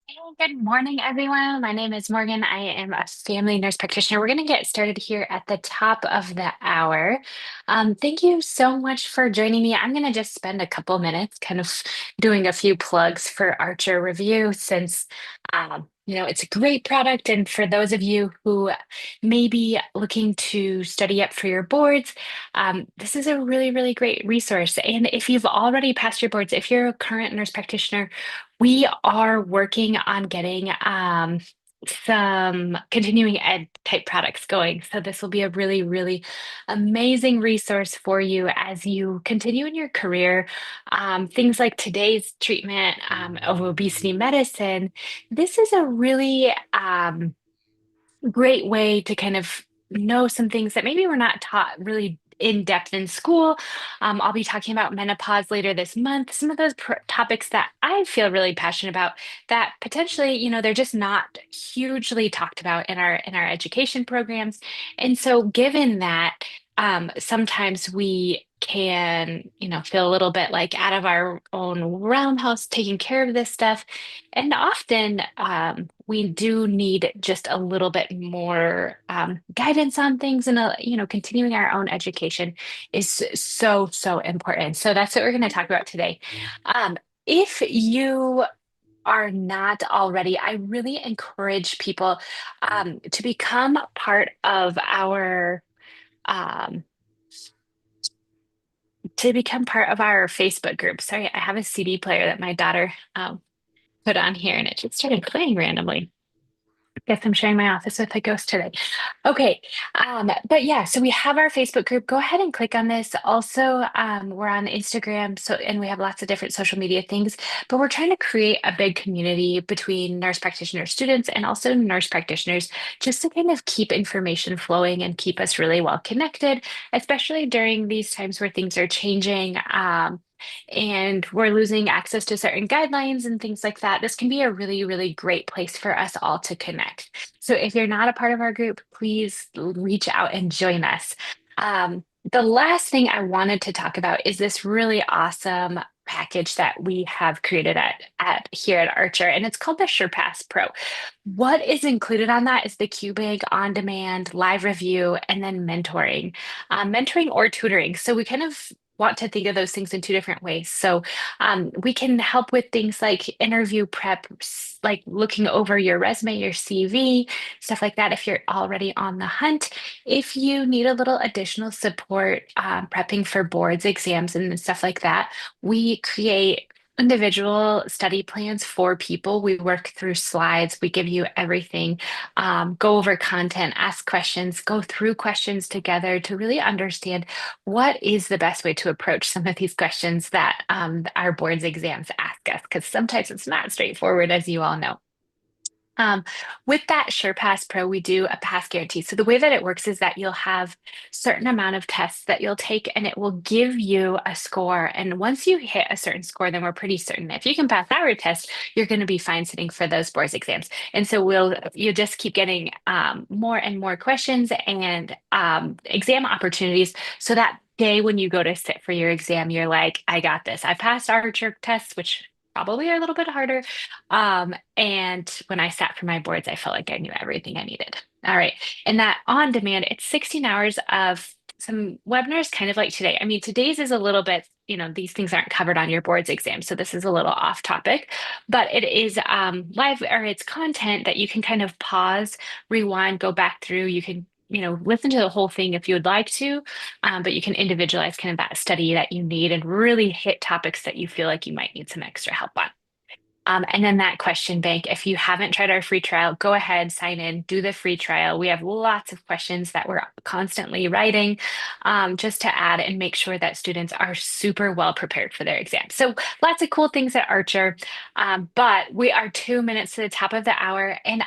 Hey, good morning, everyone. My name is Morgan. I am a family nurse practitioner. We're going to get started here at the top of the hour. Thank you so much for joining me. I'm going to just spend a couple minutes kind of doing a few plugs for Archer Review since, it's a great product. And for those of you who may be looking to study up for your boards, this is a really, really great resource. And if you've already passed your boards, if you're a current nurse practitioner, we are working on getting some continuing ed type products going. So this will be a really, really amazing resource for you as you continue in your career. Things like today's treatment of obesity medicine. This is a really great way to kind of know some things that maybe we're not taught really in depth in school. I'll be talking about menopause later this month, some of those topics that I feel really passionate about that potentially, they're just not hugely talked about in our education programs. And so given that, sometimes we can, feel a little bit like out of our own roundhouse taking care of this stuff. And often we do need just a little bit more guidance on things, and continuing our own education is so, so important. So that's what we're going to talk about today. If you are not already, I really encourage people to become part of our um, our Facebook group. Sorry, I have a CD player that my daughter put on here, and it just started playing randomly. Guess I'm sharing my office with a ghost today. Okay. But yeah, so we have our Facebook group. Go ahead and click on this. Also, we're on Instagram, so and we have lots of different social media things, but we're trying to create a big community between nurse practitioner students and also nurse practitioners just to kind of keep information flowing and keep us really well connected, especially during these times where things are changing. And we're losing access to certain guidelines and things like that. This can be a really, really great place for us all to connect. So if you're not a part of our group, please reach out and join us. The last thing I wanted to talk about is this really awesome package that we have created at here at Archer, and it's called the SurePass Pro. What is included on that is the QBig on demand, live review, and then mentoring or tutoring. So we kind of want to think of those things in two different ways. So we can help with things like interview prep, like looking over your resume, your CV, stuff like that if you're already on the hunt. If you need a little additional support prepping for boards, exams, and stuff like that, we create individual study plans for people. We work through slides, we give you everything, go over content, ask questions, go through questions together to really understand what is the best way to approach some of these questions that our boards exams ask us, because sometimes it's not straightforward, as you all know. Um, with that SurePass Pro, we do a pass guarantee. So the way that it works is that you'll have certain amount of tests that you'll take, and it will give you a score. And once you hit a certain score, then we're pretty certain if you can pass our test, you're going to be fine sitting for those boards exams. And so you just keep getting more and more questions and exam opportunities, so that day when you go to sit for your exam, you're like, I got this. I passed our tests, which probably are a little bit harder. And when I sat for my boards, I felt like I knew everything I needed. All right. And that on demand, it's 16 hours of some webinars, kind of like today. I mean, today's is a little bit, these things aren't covered on your boards exam. So this is a little off topic, but it is live, or it's content that you can kind of pause, rewind, go back through. You can, listen to the whole thing if you would like to, but you can individualize kind of that study that you need and really hit topics that you feel like you might need some extra help on. And then that question bank, if you haven't tried our free trial, go ahead, sign in, do the free trial. We have lots of questions that we're constantly writing just to add and make sure that students are super well prepared for their exam. So lots of cool things at Archer. But we are 2 minutes to the top of the hour, and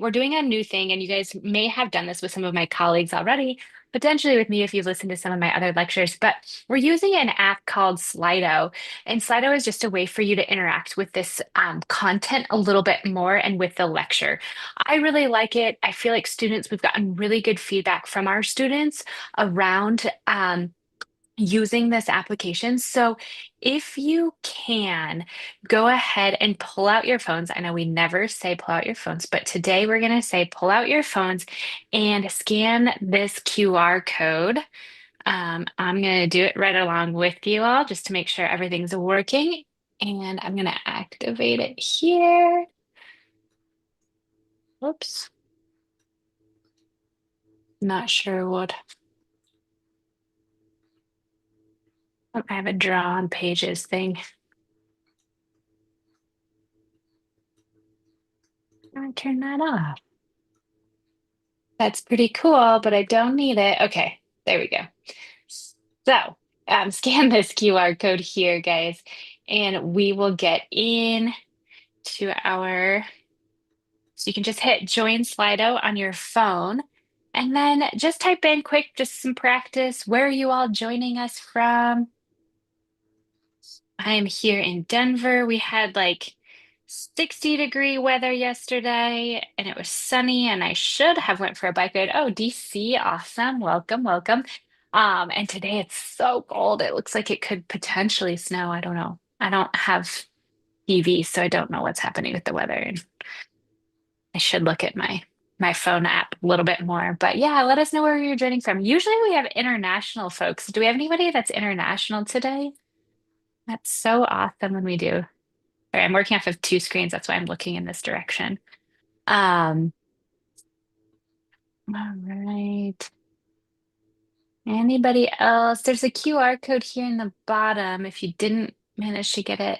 we're doing a new thing, and you guys may have done this with some of my colleagues already, potentially with me if you've listened to some of my other lectures, but we're using an app called Slido. And Slido is just a way for you to interact with this content a little bit more and with the lecture. I really like it. I feel like we've gotten really good feedback from our students around using this application. So if you can, go ahead and pull out your phones. I know we never say pull out your phones, but today we're going to say pull out your phones and scan this QR code. I'm going to do it right along with you all just to make sure everything's working. And I'm going to activate it here. Oops, not sure what. Oh, I have a draw on pages thing. I turn that off. That's pretty cool, but I don't need it. Okay, there we go. So, scan this QR code here, guys, and we will get in to our. So you can just hit join Slido on your phone, and then just type in quick, just some practice. Where are you all joining us from? I am here in Denver. We had like 60-degree weather yesterday and it was sunny and I should have went for a bike ride. Oh, DC, awesome. Welcome, welcome. And today it's so cold. It looks like it could potentially snow. I don't know. I don't have TV, so I don't know what's happening with the weather. And I should look at my phone app a little bit more. But yeah, let us know where you're joining from. Usually we have international folks. Do we have anybody that's international today? That's so awesome when we do. Sorry, I'm working off of two screens. That's why I'm looking in this direction. Um, all right. Anybody else? There's a QR code here in the bottom if you didn't manage to get it.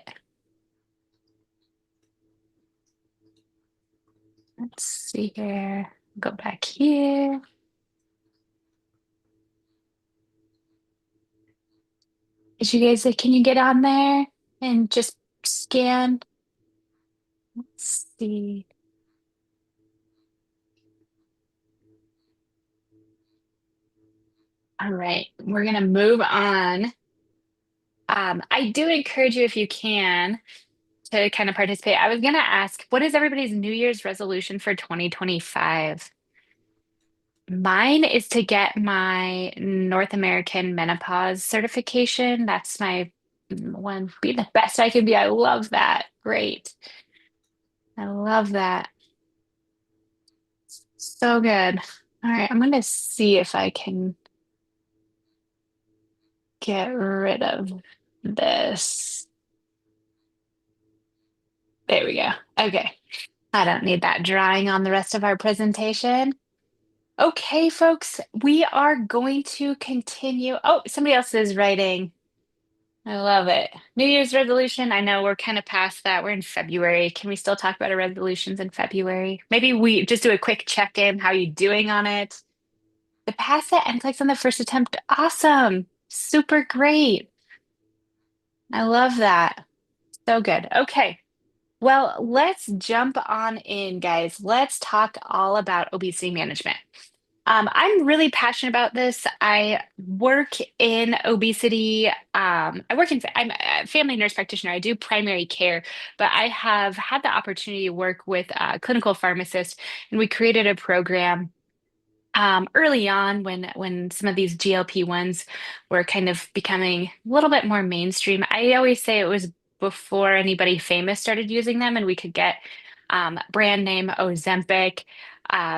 Let's see here. Go back here. Did you guys, can you get on there and just scan? Let's see. All right, we're gonna move on. I do encourage you if you can to kind of participate. I was gonna ask, what is everybody's New Year's resolution for 2025? Mine is to get my North American menopause certification. That's my one, be the best I can be. I love that. Great. I love that. So good. All right, I'm gonna see if I can get rid of this. There we go. Okay. I don't need that drawing on the rest of our presentation. Okay, folks, we are going to continue. Oh, somebody else is writing. I love it. New Year's resolution. I know we're kind of past that. We're in February. Can we still talk about our resolutions in February? Maybe we just do a quick check-in. How you doing on it? The pass it and clicks on the first attempt. Awesome. Super great. I love that. So good. Okay. Well, let's jump on in, guys. Let's talk all about obesity management. I'm really passionate about this. I work in obesity. I'm a family nurse practitioner. I do primary care, but I have had the opportunity to work with a clinical pharmacists, and we created a program early on when some of these GLP-1s were kind of becoming a little bit more mainstream. I always say it was before anybody famous started using them, and we could get brand name Ozempic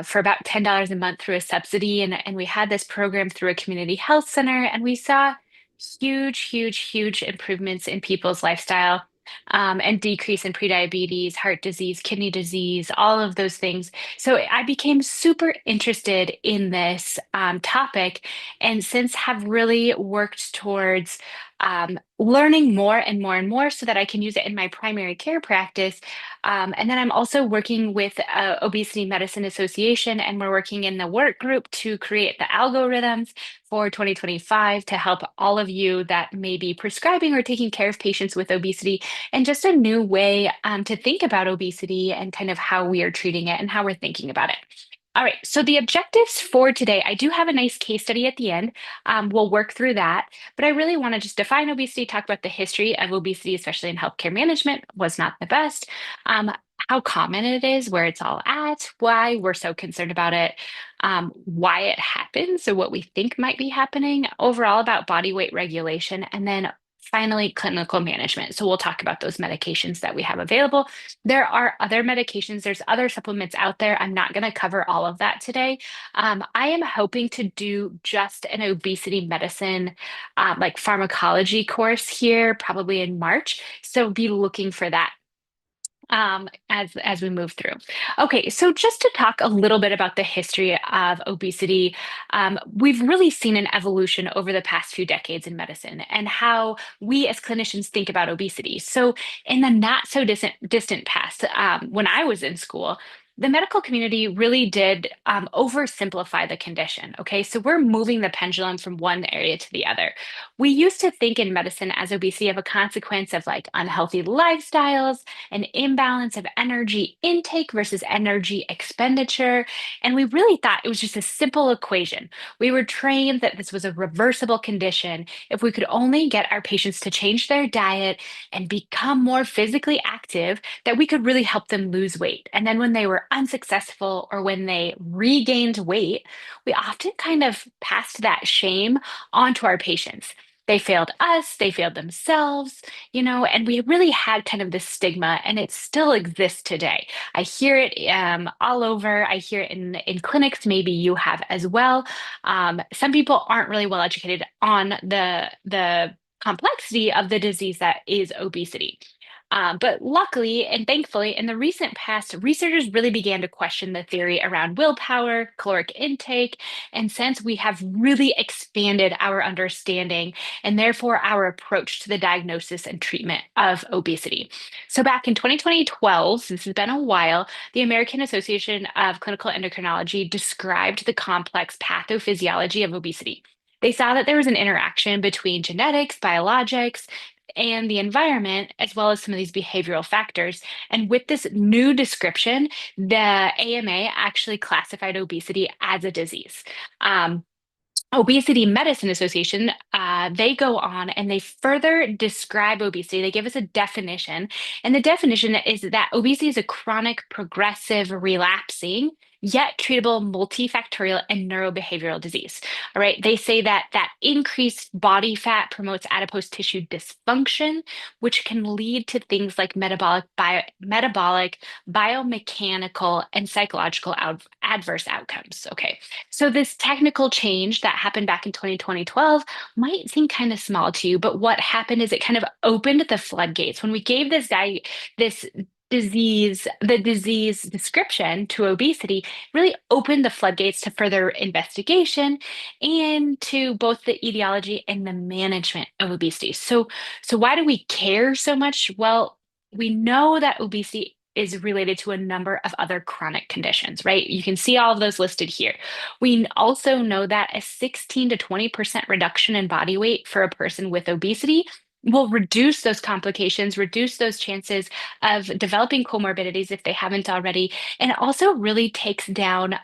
for about $10 a month through a subsidy. And we had this program through a community health center, and we saw huge, huge, huge improvements in people's lifestyle. And decrease in prediabetes, heart disease, kidney disease, all of those things. So I became super interested in this topic, and since have really worked towards learning more and more and more so that I can use it in my primary care practice. And then I'm also working with Obesity Medicine Association, and we're working in the work group to create the algorithms for 2025 to help all of you that may be prescribing or taking care of patients with obesity, and just a new way to think about obesity and kind of how we are treating it and how we're thinking about it. All right, so the objectives for today, I do have a nice case study at the end. We'll work through that, but I really want to just define obesity, talk about the history of obesity, especially in healthcare management, was not the best, how common it is, where it's all at, why we're so concerned about it, why it happens, so what we think might be happening, overall about body weight regulation, and then finally clinical management. So we'll talk about those medications that we have available. There are other medications, there's other supplements out there. I'm not going to cover all of that today. I am hoping to do just an obesity medicine, like pharmacology course here, probably in March. So be looking for that as we move through. Okay, so just to talk a little bit about the history of obesity, we've really seen an evolution over the past few decades in medicine and how we as clinicians think about obesity. So in the not so distant past, when I was in school, the medical community really did oversimplify the condition. Okay, so we're moving the pendulum from one area to the other. We used to think in medicine as obesity of a consequence of like unhealthy lifestyles, an imbalance of energy intake versus energy expenditure. And we really thought it was just a simple equation. We were trained that this was a reversible condition. If we could only get our patients to change their diet and become more physically active, that we could really help them lose weight. And then when they were unsuccessful or when they regained weight, we often kind of passed that shame onto our patients. They failed us, they failed themselves, and we really had kind of this stigma, and it still exists today. I hear it all over. I hear it in clinics. Maybe you have as well. Some people aren't really well educated on the complexity of the disease that is obesity. But luckily and thankfully, in the recent past, researchers really began to question the theory around willpower, caloric intake, and since we have really expanded our understanding and therefore our approach to the diagnosis and treatment of obesity. So back in 2012, this has been a while, the American Association of Clinical Endocrinology described the complex pathophysiology of obesity. They saw that there was an interaction between genetics, biologics, and the environment, as well as some of these behavioral factors. And with this new description, the AMA actually classified obesity as a disease. Obesity Medicine Association, they go on and they further describe obesity. They give us a definition, and the definition is that obesity is a chronic, progressive, relapsing, yet treatable multifactorial and neurobehavioral disease. All right. They say that increased body fat promotes adipose tissue dysfunction, which can lead to things like metabolic, biomechanical, and psychological adverse outcomes. Okay. So this technical change that happened back in 2012 might seem kind of small to you, but what happened is it kind of opened the floodgates. When we gave this guy this the disease description to obesity, really opened the floodgates to further investigation and to both the etiology and the management of obesity. So why do we care so much? Well, we know that obesity is related to a number of other chronic conditions, right? You can see all of those listed here. We also know that a 16 to 20% reduction in body weight for a person with obesity will reduce those complications, reduce those chances of developing comorbidities if they haven't already, and it also really takes down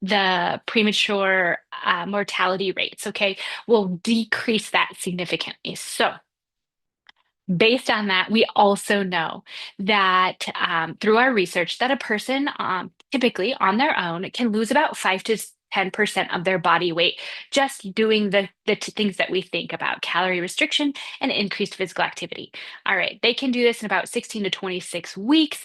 the premature mortality rates, okay? Will decrease that significantly. So, based on that, we also know that through our research that a person typically on their own can lose about 5 to 10% of their body weight just doing the things that we think about calorie restriction and increased physical activity. All right, they can do this in about 16 to 26 weeks,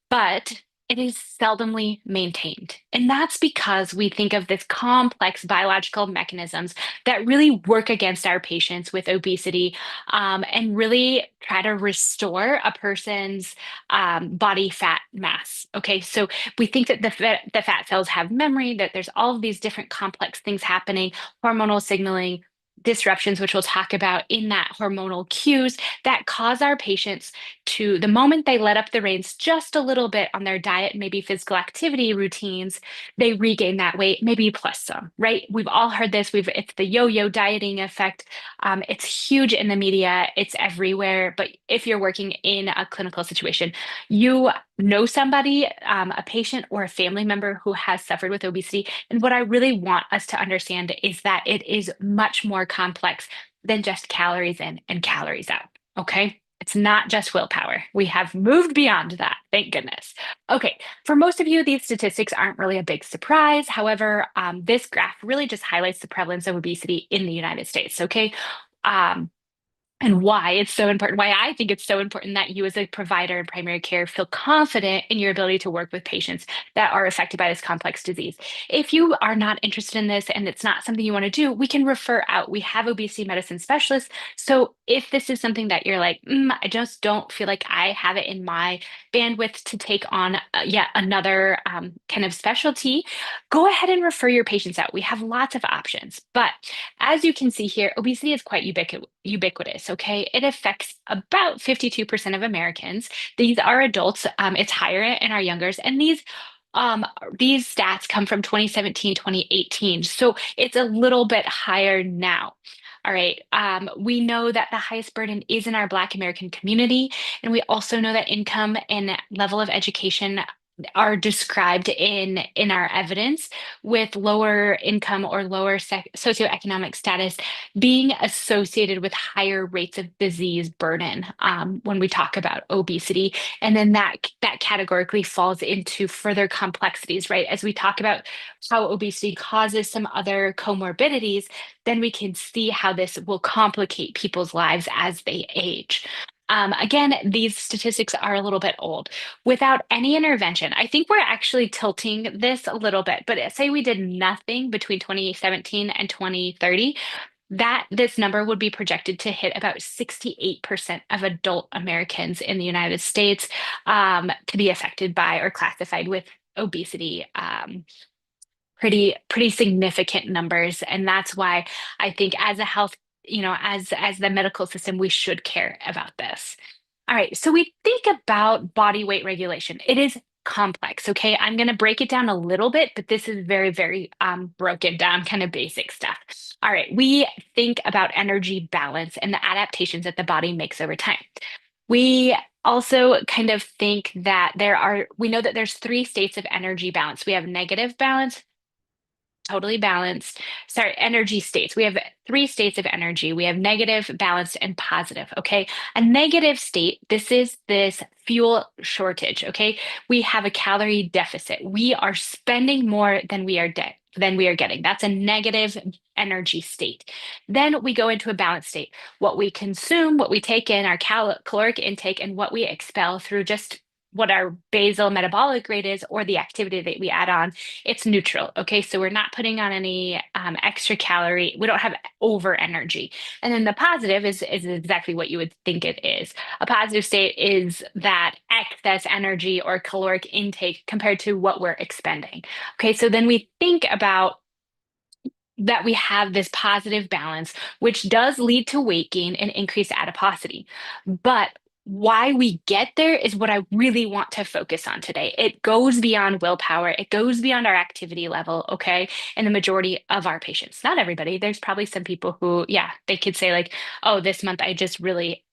but it is seldomly maintained. And that's because we think of this complex biological mechanisms that really work against our patients with obesity and really try to restore a person's body fat mass. Okay, so we think that the fat cells have memory, that there's all of these different complex things happening, hormonal signaling, disruptions, which we'll talk about in that hormonal cues that cause our patients to, the moment they let up the reins just a little bit on their diet, maybe physical activity routines, they regain that weight, maybe plus some, right? We've all heard this. It's the yo-yo dieting effect. It's huge in the media. It's everywhere. But if you're working in a clinical situation, you know somebody, a patient or a family member who has suffered with obesity. And what I really want us to understand is that it is much more complex than just calories in and calories out. Okay. It's not just willpower. We have moved beyond that. Thank goodness. Okay, for most of you, these statistics aren't really a big surprise. However, this graph really just highlights the prevalence of obesity in the United States. Okay. Um, and why it's so important, why I think it's so important that you as a provider in primary care feel confident in your ability to work with patients that are affected by this complex disease. If you are not interested in this and it's not something you want to do, we can refer out. We have obesity medicine specialists. So if this is something that you're like, I just don't feel like I have it in my bandwidth to take on yet another kind of specialty, go ahead and refer your patients out. We have lots of options. But as you can see here, obesity is quite ubiquitous, okay? It affects about 52% of Americans. These are adults. It's higher in our youngers, and these stats come from 2017, 2018. So it's a little bit higher now. All right. We know that the highest burden is in our Black American community, and we also know that income and level of education are described in our evidence, with lower income or lower socioeconomic status being associated with higher rates of disease burden when we talk about obesity. And then that categorically falls into further complexities, right? As we talk about how obesity causes some other comorbidities, then we can see how this will complicate people's lives as they age. Again, these statistics are a little bit old. Without any intervention, I think we're actually tilting this a little bit, but say we did nothing between 2017 and 2030, that this number would be projected to hit about 68% of adult Americans in the United States to be affected by or classified with obesity. Pretty significant numbers, and that's why I think as a health, as the medical system, we should care about this. All right, so we think about body weight regulation. It is complex, okay? I'm going to break it down a little bit, but this is very, very broken down, kind of basic stuff. All right, we think about energy balance and the adaptations that the body makes over time. We also kind of think that we know that there's three states of energy balance. We have negative balance, totally balanced. Sorry, energy states. We have three states of energy. We have negative, balanced, and positive. Okay. A negative state, this is this fuel shortage. Okay. We have a calorie deficit. We are spending more than we are getting. That's a negative energy state. Then we go into a balanced state. What we consume, what we take in, our caloric intake, and what we expel through just what our basal metabolic rate is, or the activity that we add on, it's neutral. Okay. So we're not putting on any extra calorie. We don't have over energy. And then the positive is exactly what you would think it is. A positive state is that excess energy or caloric intake compared to what we're expending. Okay. So then we think about that we have this positive balance, which does lead to weight gain and increased adiposity. But why we get there is what I really want to focus on today. It goes beyond willpower, it goes beyond our activity level, okay? And the majority of our patients, not everybody, there's probably some people who, yeah, they could say, like, oh, this month I just really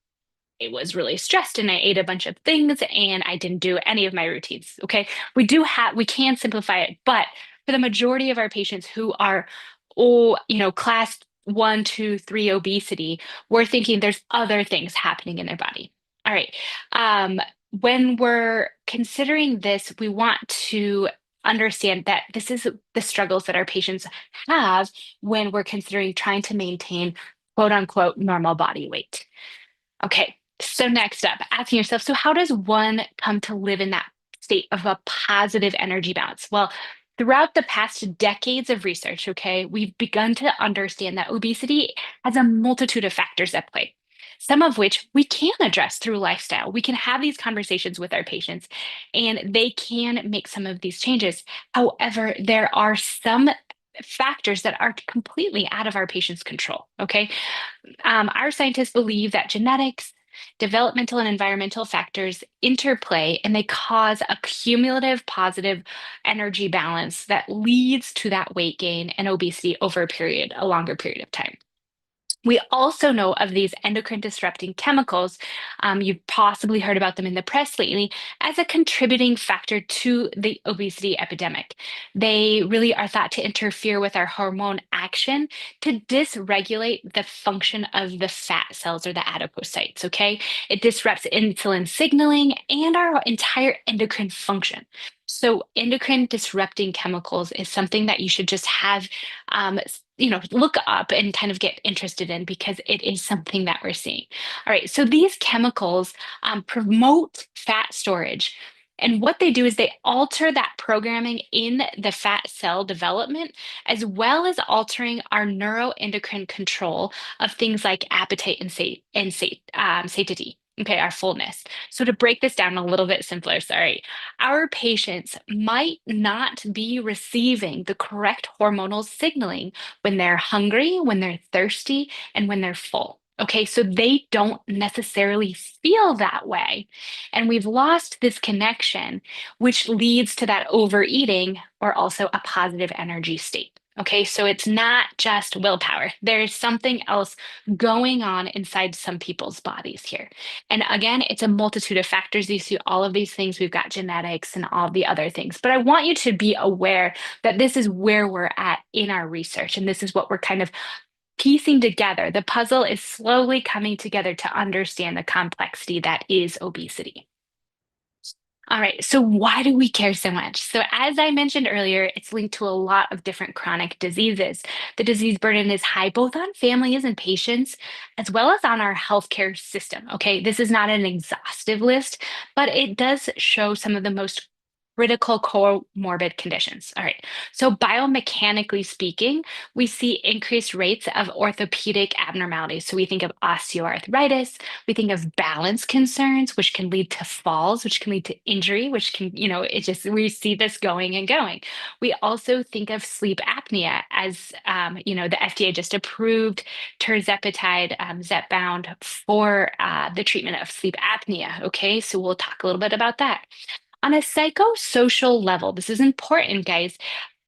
it was really stressed and I ate a bunch of things and I didn't do any of my routines. Okay. We can simplify it, but for the majority of our patients who are, class one, two, three obesity, we're thinking there's other things happening in their body. All right. When we're considering this, we want to understand that this is the struggles that our patients have when we're considering trying to maintain quote unquote normal body weight. Okay, so next up, asking yourself, so how does one come to live in that state of a positive energy balance? Well, throughout the past decades of research, okay, we've begun to understand that obesity has a multitude of factors at play, some of which we can address through lifestyle. We can have these conversations with our patients and they can make some of these changes. However, there are some factors that are completely out of our patient's control, okay? Our scientists believe that genetics, developmental, and environmental factors interplay and they cause a cumulative positive energy balance that leads to that weight gain and obesity over a longer period of time. We also know of these endocrine disrupting chemicals. You've possibly heard about them in the press lately as a contributing factor to the obesity epidemic. They really are thought to interfere with our hormone action to dysregulate the function of the fat cells or the adipocytes. Okay. It disrupts insulin signaling and our entire endocrine function. So, endocrine disrupting chemicals is something that you should just have look up and kind of get interested in because it is something that we're seeing. All right, so these chemicals promote fat storage. And what they do is they alter that programming in the fat cell development, as well as altering our neuroendocrine control of things like appetite and satiety. Okay, our fullness. So to break this down a little bit simpler, sorry, our patients might not be receiving the correct hormonal signaling when they're hungry, when they're thirsty, and when they're full. Okay, so they don't necessarily feel that way. And we've lost this connection, which leads to that overeating or also a positive energy state. Okay, so it's not just willpower. There's something else going on inside some people's bodies here. And again, it's a multitude of factors. You see all of these things. We've got genetics and all the other things. But I want you to be aware that this is where we're at in our research. And this is what we're kind of piecing together. The puzzle is slowly coming together to understand the complexity that is obesity. All right, so why do we care so much? So, as I mentioned earlier, it's linked to a lot of different chronic diseases. The disease burden is high both on families and patients, as well as on our healthcare system. Okay, this is not an exhaustive list, but it does show some of the most critical comorbid conditions. All right, so biomechanically speaking, we see increased rates of orthopedic abnormalities. So, we think of osteoarthritis, we think of balance concerns, which can lead to falls, which can lead to injury, which can, it just, we see this going and going. We also think of sleep apnea as, the FDA just approved tirzepatide, Zepbound for the treatment of sleep apnea. Okay, so we'll talk a little bit about that. On a psychosocial level, this is important, guys.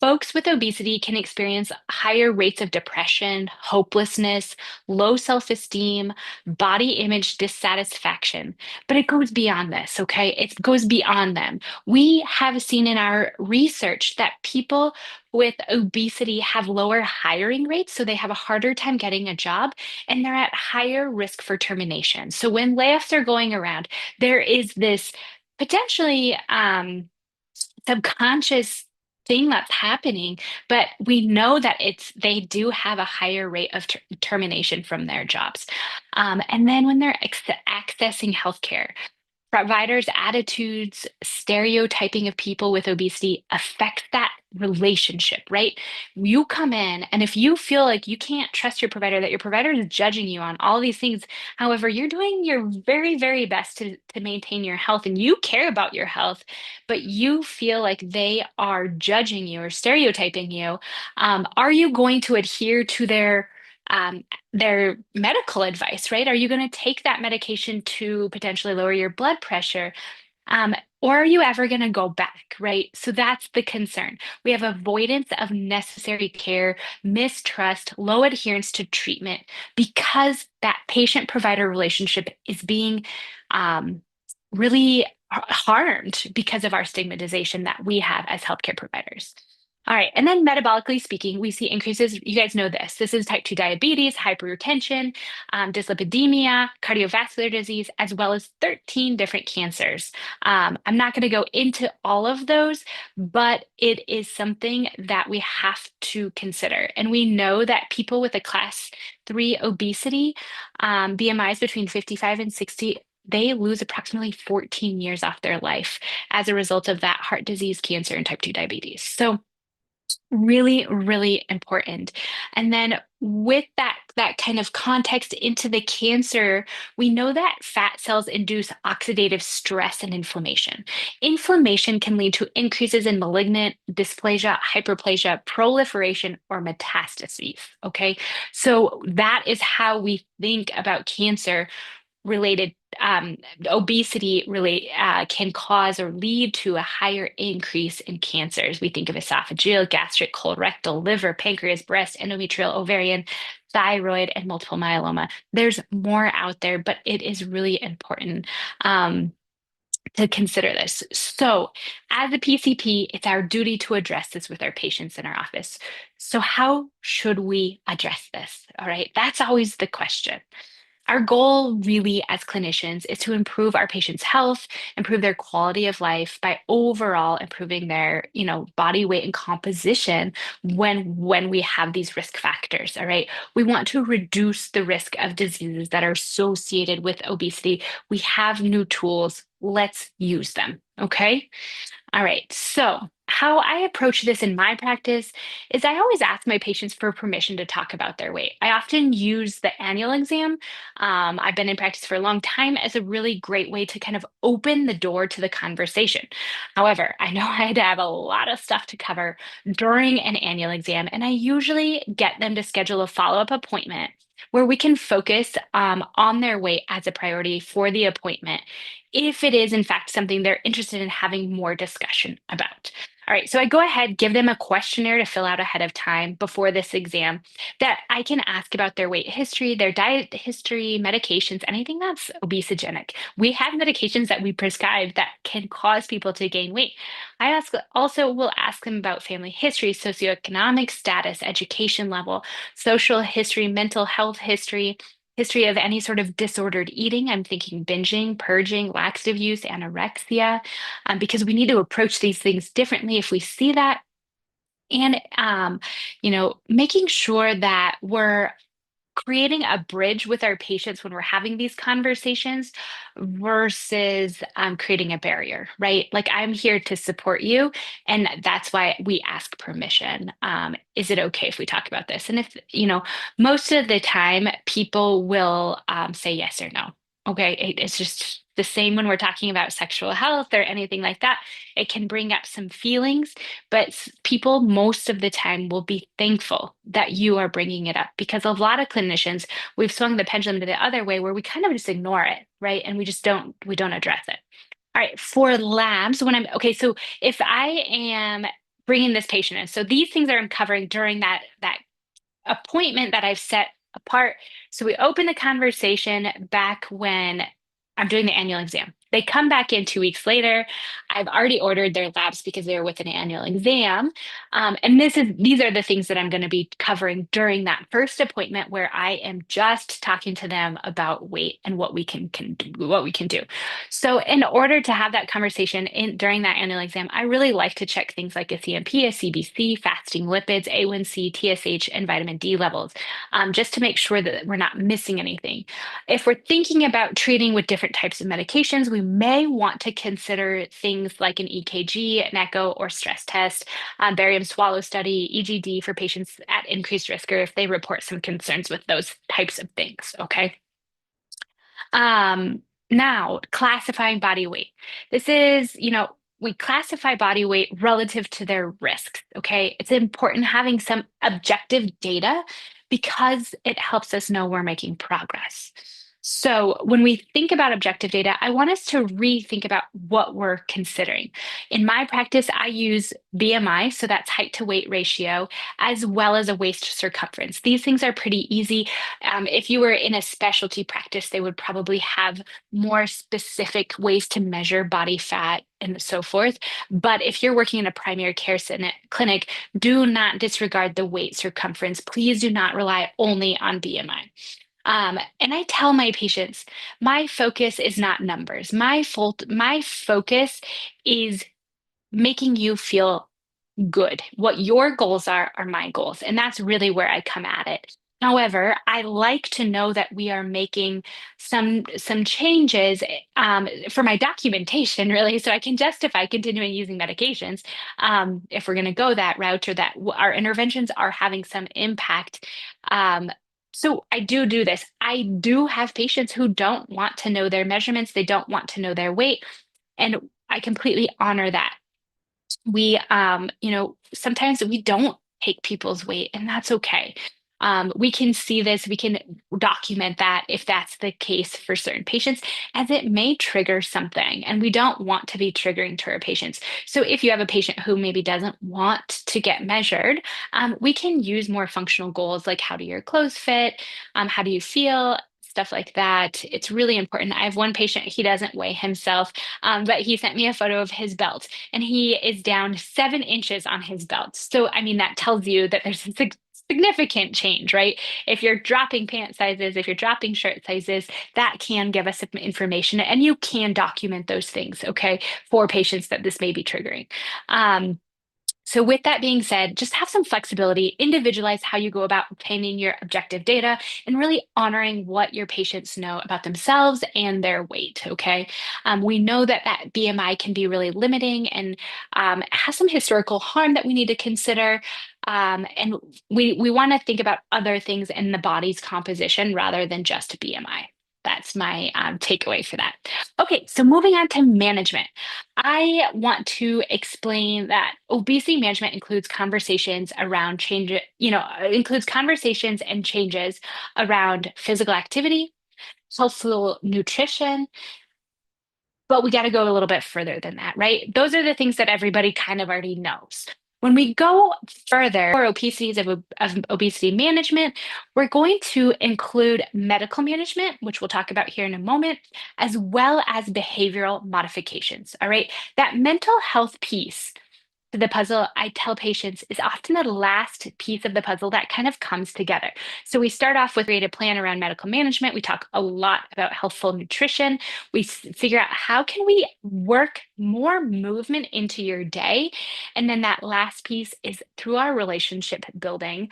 Folks with obesity can experience higher rates of depression, hopelessness, low self esteem, body image dissatisfaction. But it goes beyond this, okay? It goes beyond them. We have seen in our research that people with obesity have lower hiring rates, so they have a harder time getting a job and they're at higher risk for termination. So when layoffs are going around, there is this potentially subconscious thing that's happening, but we know that they do have a higher rate of termination from their jobs. And then when they're accessing healthcare, providers' attitudes, stereotyping of people with obesity affect that relationship, right? You come in, and if you feel like you can't trust your provider, that your provider is judging you on all these things, however, you're doing your very, very best to maintain your health and you care about your health, but you feel like they are judging you or stereotyping you, are you going to adhere to um, their medical advice, right? Are you going to take that medication to potentially lower your blood pressure? Um, or are you ever going to go back, right? So that's the concern. We have avoidance of necessary care, mistrust, low adherence to treatment because that patient provider relationship is being um, really harmed because of our stigmatization that we have as healthcare providers. All right. And then metabolically speaking, we see increases. You guys know this. This is type 2 diabetes, hypertension, dyslipidemia, cardiovascular disease, as well as 13 different cancers. I'm not going to go into all of those, but it is something that we have to consider. And we know that people with a class 3 obesity, BMIs between 55 and 60, they lose approximately 14 years off their life as a result of that heart disease, cancer, and type 2 diabetes. So really, really important. And then with that kind of context into the cancer, we know that fat cells induce oxidative stress and inflammation. Inflammation can lead to increases in malignant dysplasia, hyperplasia, proliferation, or metastases. Okay. So that is how we think about cancer related obesity relate can cause or lead to a higher increase in cancers. We think of esophageal, gastric, colorectal, liver, pancreas, breast, endometrial, ovarian, thyroid, and multiple myeloma. There's more out there, but it is really important. Um, to consider this. So, as a PCP, it's our duty to address this with our patients in our office. So, how should we address this? All right, that's always the question. Our goal, really, as clinicians, is to improve our patients' health, improve their quality of life by overall improving their, body weight and composition when we have these risk factors. All right, we want to reduce the risk of diseases that are associated with obesity. We have new tools. Let's use them. Okay. All right. So, how I approach this in my practice is I always ask my patients for permission to talk about their weight. I often use the annual exam. I've been in practice for a long time as a really great way to kind of open the door to the conversation. However, I know I'd have a lot of stuff to cover during an annual exam, and I usually get them to schedule a follow-up appointment where we can focus on their weight as a priority for the appointment if it is in fact something they're interested in having more discussion about. All right, so I go ahead, give them a questionnaire to fill out ahead of time before this exam that I can ask about their weight history, their diet history, medications, anything that's obesogenic. We have medications that we prescribe that can cause people to gain weight. Will ask them about family history, socioeconomic status, education level, social history, mental health history, history of any sort of disordered eating. I'm thinking binging, purging, laxative use, anorexia, because we need to approach these things differently if we see that. And, making sure that we're creating a bridge with our patients when we're having these conversations versus creating a barrier, right? Like I'm here to support you, and that's why we ask permission. Is it okay if we talk about this? And if, most of the time people will say yes or no. Okay, it's just the same when we're talking about sexual health or anything like that. It can bring up some feelings, but people most of the time will be thankful that you are bringing it up because a lot of clinicians, we've swung the pendulum to the other way where we kind of just ignore it, right? And we don't address it. All right, for labs, okay, so if I am bringing this patient in, so these things are I'm covering during that appointment that I've set apart. So we open the conversation back when I'm doing the annual exam. They come back in 2 weeks later. I've already ordered their labs because they're with an annual exam. And these are the things that I'm going to be covering during that first appointment where I am just talking to them about weight and what we can do. So in order to have that conversation during that annual exam, I really like to check things like a CMP, a CBC, fasting lipids, A1C, TSH, and vitamin D levels, just to make sure that we're not missing anything. If we're thinking about treating with different types of medications, we may want to consider things like an EKG, an echo, or stress test, barium swallow study, EGD for patients at increased risk or if they report some concerns with those types of things. Okay. Now, classifying body weight. This is, we classify body weight relative to their risks. Okay. It's important having some objective data because it helps us know we're making progress. So, when we think about objective data, I want us to rethink about what we're considering. In my practice, I use BMI, so that's height to weight ratio, as well as a waist circumference. These things are pretty easy. If you were in a specialty practice, they would probably have more specific ways to measure body fat and so forth. But if you're working in a primary care clinic, do not disregard the weight circumference. Please do not rely only on BMI. And I tell my patients, my focus is not numbers. My focus is making you feel good. What your goals are my goals. And that's really where I come at it. However, I like to know that we are making some changes for my documentation, really, so I can justify continuing using medications if we're going to go that route or that our interventions are having some impact. So I do this. I do have patients who don't want to know their measurements. They don't want to know their weight. And I completely honor that. Sometimes we don't take people's weight, and that's okay. We can see this, we can document that if that's the case for certain patients, as it may trigger something, and we don't want to be triggering to our patients. So if you have a patient who maybe doesn't want to get measured, we can use more functional goals like how do your clothes fit, how do you feel, stuff like that. It's really important. I have one patient, he doesn't weigh himself, but he sent me a photo of his belt and he is down 7 inches on his belt. So, I mean, that tells you that there's a significant change, right? If you're dropping pant sizes, if you're dropping shirt sizes, that can give us some information and you can document those things, okay, for patients that this may be triggering. So with that being said, just have some flexibility, individualize how you go about obtaining your objective data, and really honoring what your patients know about themselves and their weight, okay? We know that that BMI can be really limiting and has some historical harm that we need to consider. And we want to think about other things in the body's composition rather than just BMI. That's my takeaway for that. Okay, so moving on to management. I want to explain that obesity management includes conversations around change, includes conversations and changes around physical activity, healthful nutrition, but we got to go a little bit further than that, right? Those are the things that everybody kind of already knows. When we go further for obesities of obesity management, we're going to include medical management, which we'll talk about here in a moment, as well as behavioral modifications. All right. That mental health piece the puzzle, I tell patients, is often the last piece of the puzzle that kind of comes together. So we start off with create a plan around medical management. We talk a lot about healthful nutrition. We figure out how can we work more movement into your day. And then that last piece is through our relationship building.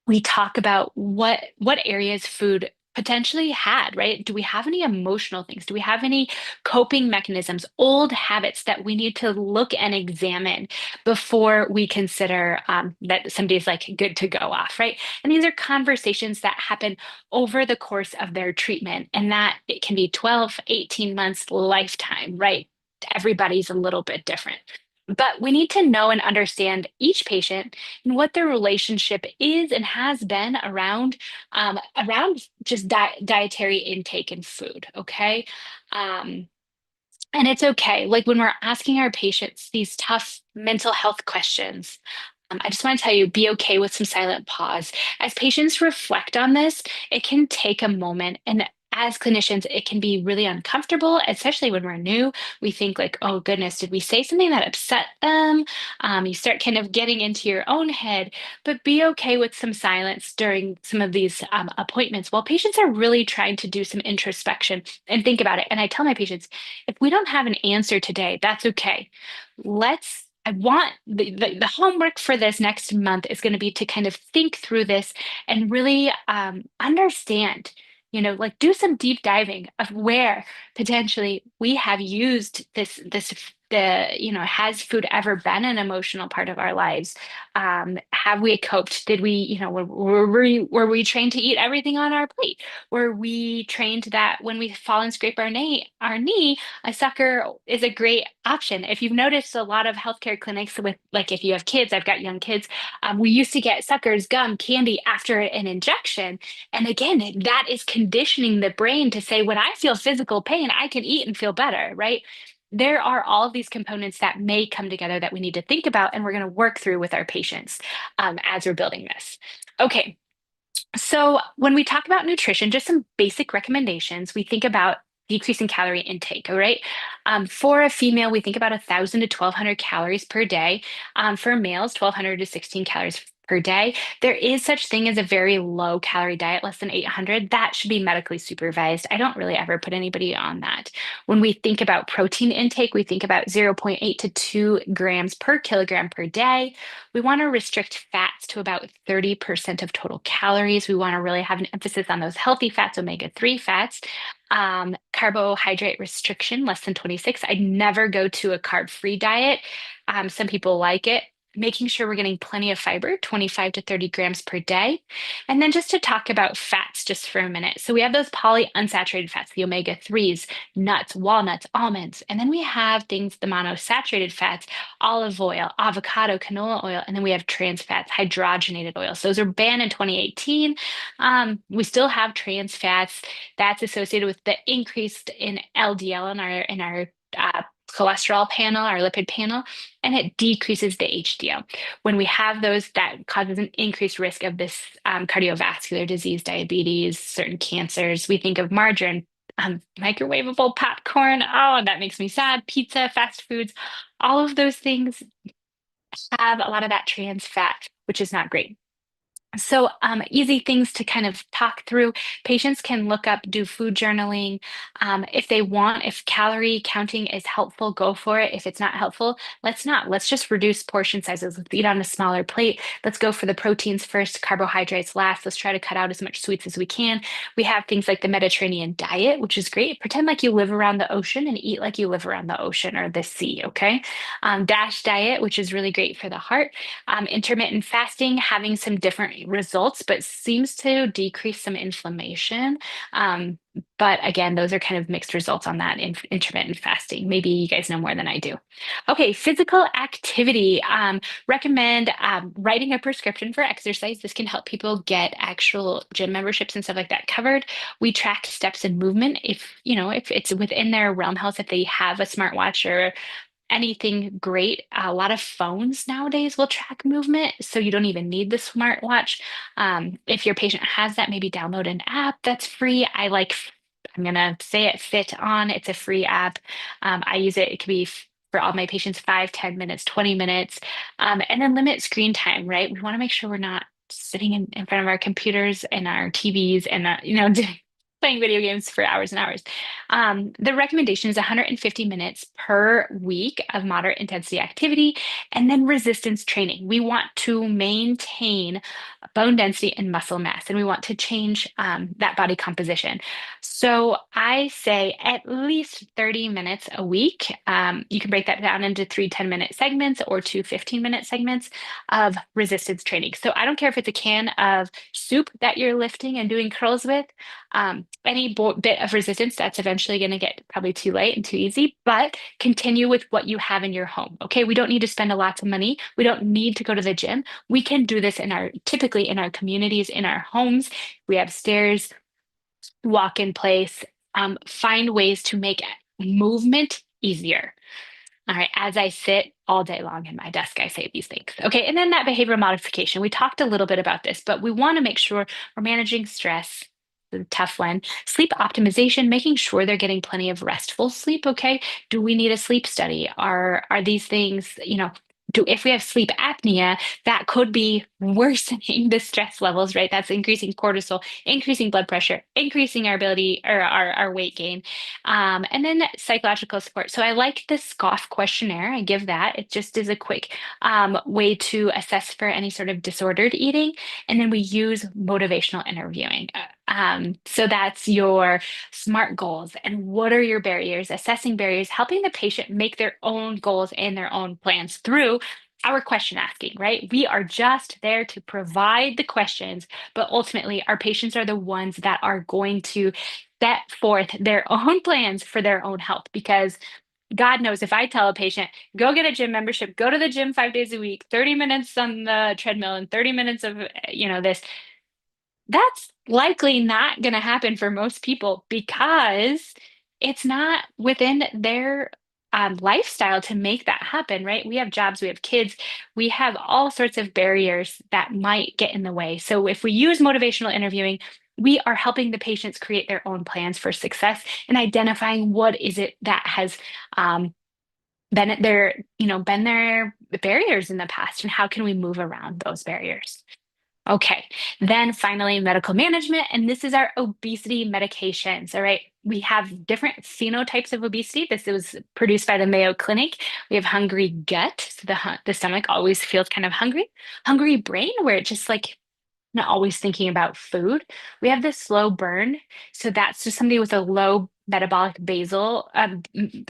We talk about what areas food potentially had, right? Do we have any emotional things? Do we have any coping mechanisms, old habits that we need to look and examine before we consider that somebody's like good to go off, right? And these are conversations that happen over the course of their treatment, and that it can be 12, 18 months, lifetime, right? Everybody's a little bit different. But we need to know and understand each patient and what their relationship is and has been around just dietary intake and food. Okay. Um, and it's okay. Like when we're asking our patients these tough mental health questions, I just want to tell you, be okay with some silent pause. As patients reflect on this, it can take a moment. And as clinicians, it can be really uncomfortable, especially when we're new. We think like, oh goodness, did we say something that upset them? You start kind of getting into your own head, but be okay with some silence during some of these appointments while patients are really trying to do some introspection and think about it. And I tell my patients, if we don't have an answer today, that's okay. I want the homework for this next month is going to be to kind of think through this and really understand, like do some deep diving of where potentially we have used has food ever been an emotional part of our lives? Have we coped? Did we, were we trained to eat everything on our plate? Were we trained that when we fall and scrape our knee, a sucker is a great option. If you've noticed a lot of healthcare clinics with, like, if you have kids, I've got young kids, we used to get suckers, gum, candy after an injection. And again, that is conditioning the brain to say, when I feel physical pain, I can eat and feel better, right? There are all of these components that may come together that we need to think about, and we're going to work through with our patients as we're building this. Okay, so when we talk about nutrition, just some basic recommendations, we think about decreasing calorie intake, all right? For a female, we think about 1,000 to 1,200 calories per day. For males, 1,200 to 16 calories per day. There is such thing as a very low calorie diet, less than 800. That should be medically supervised. I don't really ever put anybody on that. When we think about protein intake, we think about zero point 0.8 to 2 grams per kilogram per day. We want to restrict fats to about 30% of total calories. We want to really have an emphasis on those healthy fats, omega-3 fats. Carbohydrate restriction, less than 26. I'd never go to a carb-free diet. Some people like it. making sure we're getting plenty of fiber, 25 to 30 grams per day. And then just to talk about fats just for a minute. So we have those polyunsaturated fats, the omega-3s, nuts, walnuts, almonds. And then we have things, the monosaturated fats, olive oil, avocado, canola oil. And then we have trans fats, hydrogenated oils. Those are banned in 2018. We still have trans fats that's associated with the increase in LDL in our cholesterol panel, our lipid panel, and it decreases the HDL. When we have those, that causes an increased risk of this cardiovascular disease, diabetes, certain cancers. We think of margarine, microwavable popcorn. Oh, that makes me sad. Pizza, fast foods, all of those things have a lot of that trans fat, which is not great. So, easy things to kind of talk through. Patients can look up, do food journaling. If they want, if calorie counting is helpful, go for it. If it's not helpful, let's not. Let's just reduce portion sizes. Let's eat on a smaller plate. Let's go for the proteins first, carbohydrates last. Let's try to cut out as much sweets as we can. We have things like the Mediterranean diet, which is great. Pretend like you live around the ocean and eat like you live around the ocean or the sea, okay? DASH diet, which is really great for the heart. Intermittent fasting having some different results, but seems to decrease some inflammation. But again, those are kind of mixed results on that in intermittent fasting. Maybe you guys know more than I do. Okay, physical activity. Recommend writing a prescription for exercise. This can help people get actual gym memberships and stuff like that covered. We track steps and movement if it's within their realm health, if they have a smartwatch or anything great. A lot of phones nowadays will track movement, so you don't even need the smartwatch. If your patient has that, maybe download an app that's free. I'm gonna say it, Fit On. It's a free app. I use it. It could be for all my patients, 5, 10 minutes, 20 minutes. And then limit screen time, right? We want to make sure we're not sitting in front of our computers and our TVs and, playing video games for hours and hours. The recommendation is 150 minutes per week of moderate intensity activity and then resistance training. We want to maintain bone density and muscle mass, and we want to change that body composition. So I say at least 30 minutes a week. You can break that down into 3 10-minute segments or 2 15-minute segments of resistance training. So I don't care if it's a can of soup that you're lifting and doing curls with, any bit of resistance, that's eventually going to get probably too late and too easy, but continue with what you have in your home. Okay. We don't need to spend a lot of money. We don't need to go to the gym. We can do this typically in our communities, in our homes. We have stairs, walk in place, find ways to make movement easier. All right, as I sit all day long in my desk, I say these things. Okay, and then that behavioral modification. We talked a little bit about this, but we want to make sure we're managing stress, the tough one. Sleep optimization, making sure they're getting plenty of restful sleep. Okay, do we need a sleep study? Are these things, if we have sleep apnea, that could be worsening the stress levels, right? That's increasing cortisol, increasing blood pressure, increasing our ability or our weight gain. And then psychological support. So I like the SCOFF questionnaire. I give that. It just is a quick way to assess for any sort of disordered eating. And then we use motivational interviewing. So that's your SMART goals and what are your barriers, assessing barriers, helping the patient make their own goals and their own plans through our question asking, right? We are just there to provide the questions, but ultimately our patients are the ones that are going to set forth their own plans for their own health because God knows if I tell a patient, go get a gym membership, go to the gym 5 days a week, 30 minutes on the treadmill and 30 minutes of, this, that's likely not going to happen for most people because it's not within their lifestyle to make that happen, right? We have jobs, we have kids, we have all sorts of barriers that might get in the way. So if we use motivational interviewing, we are helping the patients create their own plans for success and identifying what is it that has been their barriers in the past and how can we move around those barriers. Okay, then finally, medical management, and this is our obesity medications. All right, we have different phenotypes of obesity. This was produced by the Mayo Clinic. We have hungry gut, so the stomach always feels kind of hungry. Hungry brain, where it's just like not always thinking about food. We have this slow burn, so that's just somebody with a low metabolic basal,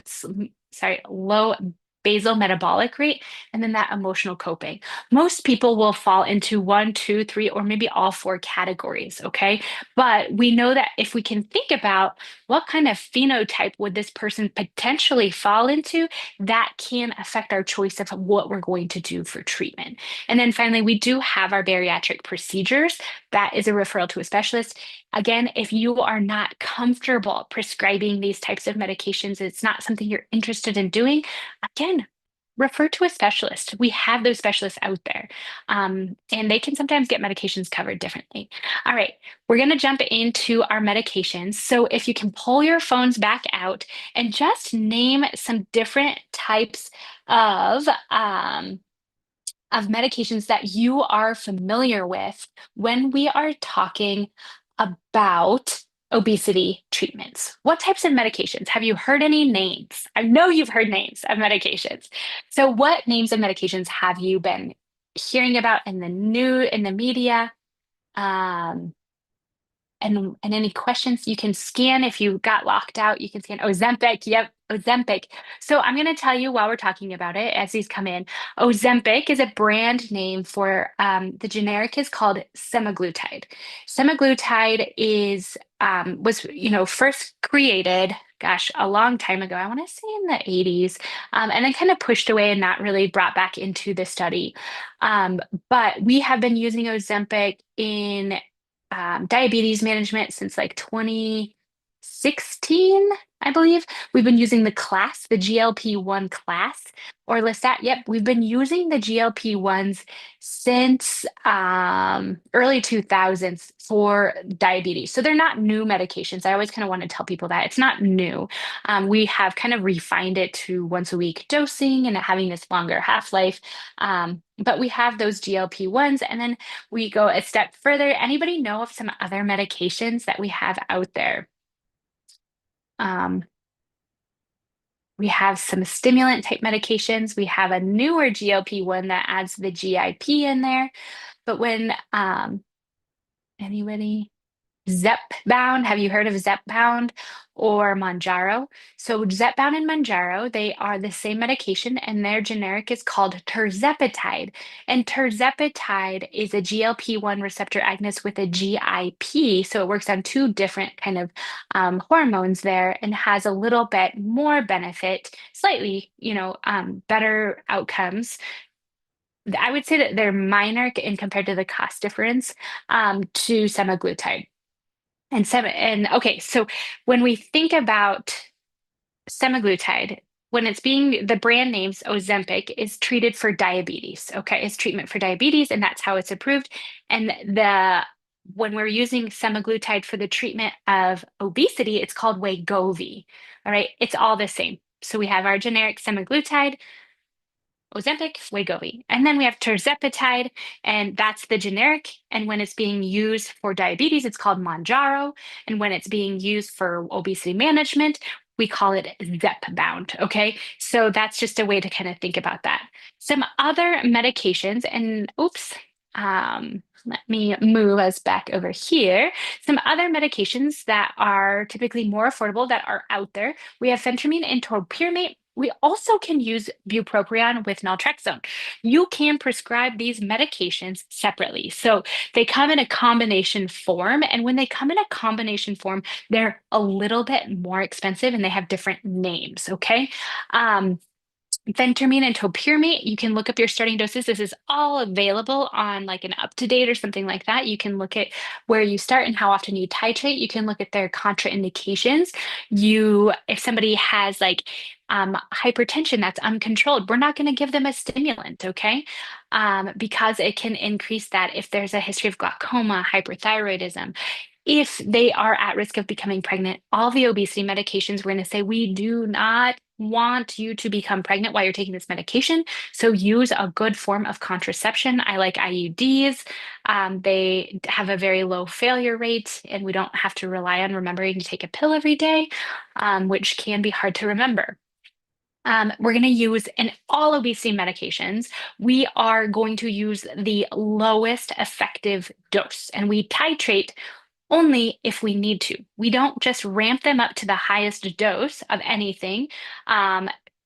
sorry, low basal metabolic rate, and then that emotional coping. Most people will fall into one, two, three, or maybe all four categories. Okay. But we know that if we can think about what kind of phenotype would this person potentially fall into, that can affect our choice of what we're going to do for treatment. And then finally, we do have our bariatric procedures. That is a referral to a specialist. Again, if you are not comfortable prescribing these types of medications, it's not something you're interested in doing, again, refer to a specialist. We have those specialists out there, and they can sometimes get medications covered differently. All right, we're going to jump into our medications. So if you can pull your phones back out and just name some different types of um, of medications that you are familiar with when we are talking about obesity treatments. What types of medications? Have you heard any names? I know you've heard names of medications. So what names of medications have you been hearing about in the media? Um, and any questions you can scan if you got locked out, you can scan Ozempic. Yep, Ozempic. So I'm going to tell you while we're talking about it as these come in. Ozempic is a brand name for the generic is called semaglutide. Semaglutide is was first created, gosh, a long time ago. I want to say in the 80s, and then kind of pushed away and not really brought back into the study. But we have been using Ozempic in diabetes management since like 2016, I believe. We've been using the GLP-1 class, or Listat. Yep, we've been using the GLP-1s since early 2000s for diabetes. So they're not new medications. I always kind of want to tell people that it's not new. We have kind of refined it to once a week dosing and having this longer half-life. But we have those GLP-1s, and then we go a step further. Anybody know of some other medications that we have out there? Um, we have some stimulant type medications. We have a newer GLP-1 that adds the GIP in there. But when anybody Zepbound. Have you heard of Zepbound or Manjaro? So Zepbound and Manjaro, they are the same medication, and their generic is called tirzepatide. And tirzepatide is a GLP-1 receptor agonist with a GIP. So it works on two different kind of hormones there and has a little bit more benefit, slightly, better outcomes. I would say that they're minor in compared to the cost difference to semaglutide. And okay, so when we think about semaglutide, when it's being the brand name's Ozempic is treated for diabetes. Okay, it's treatment for diabetes, and that's how it's approved. And the when we're using semaglutide for the treatment of obesity, it's called Wegovy. All right, it's all the same. So we have our generic semaglutide, Ozempic, Wegovy. And then we have tirzepatide, and that's the generic. And when it's being used for diabetes, it's called Mounjaro. And when it's being used for obesity management, we call it Zepbound. Okay. So that's just a way to kind of think about that. Some other medications, and oops, let me move us back over here. Some other medications that are typically more affordable that are out there. We have phentermine and topiramate. We also can use bupropion with naltrexone. You can prescribe these medications separately. So they come in a combination form. And when they come in a combination form, they're a little bit more expensive and they have different names. Okay. Phentermine and topiramate, you can look up your starting doses. This is all available on like an up-to-date or something like that. You can look at where you start and how often you titrate. You can look at their contraindications. If somebody has like hypertension that's uncontrolled, we're not going to give them a stimulant, okay? Because it can increase that if there's a history of glaucoma, hyperthyroidism. If they are at risk of becoming pregnant, all the obesity medications, we're going to say we do not want you to become pregnant while you're taking this medication. So use a good form of contraception. I like IUDs. They have a very low failure rate, and we don't have to rely on remembering to take a pill every day, which can be hard to remember. We're going to use in all obesity medications, we are going to use the lowest effective dose, and we titrate only if we need to. We don't just ramp them up to the highest dose of anything.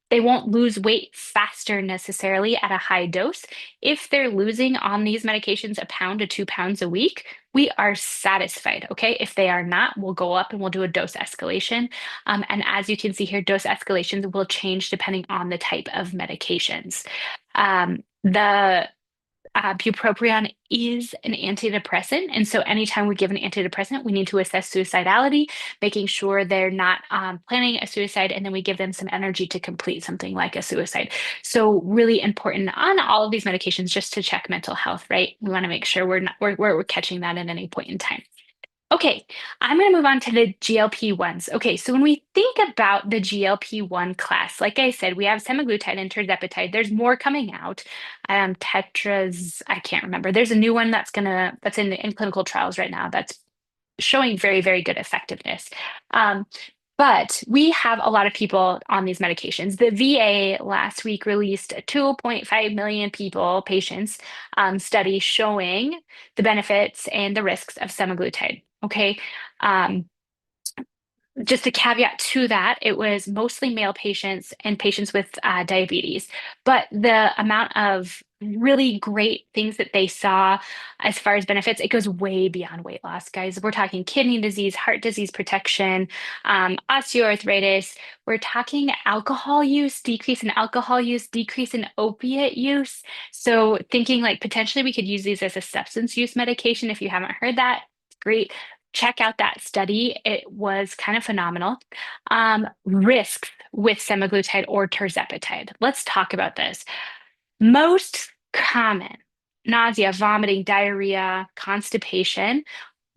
They won't lose weight faster necessarily at a high dose. If they're losing on these medications a pound to 2 pounds a week, we are satisfied. Okay. If they are not, we'll go up and we'll do a dose escalation. And as you can see here, dose escalations will change depending on the type of medications. The bupropion is an antidepressant. And so anytime we give an antidepressant, we need to assess suicidality, making sure they're not planning a suicide. And then we give them some energy to complete something like a suicide. So really important on all of these medications just to check mental health, right? We want to make sure we're catching that at any point in time. Okay, I'm going to move on to the GLP-1s. Okay, so when we think about the GLP-1 class, like I said, we have semaglutide and tirzepatide. There's more coming out. Tetras, I can't remember. There's a new one that's in clinical trials right now that's showing very, very good effectiveness. Um, but we have a lot of people on these medications. The VA last week released a 2.5 million patients study showing the benefits and the risks of semaglutide. Okay. Um, just a caveat to that, it was mostly male patients and patients with diabetes. But the amount of really great things that they saw as far as benefits, it goes way beyond weight loss, guys. We're talking kidney disease, heart disease protection, osteoarthritis. We're talking alcohol use, decrease in alcohol use, decrease in opiate use. So thinking like potentially we could use these as a substance use medication. If you haven't heard that, great, check out that study. It was kind of phenomenal. Risks with semaglutide or tirzepatide. Let's talk about this. Most common nausea, vomiting, diarrhea, constipation,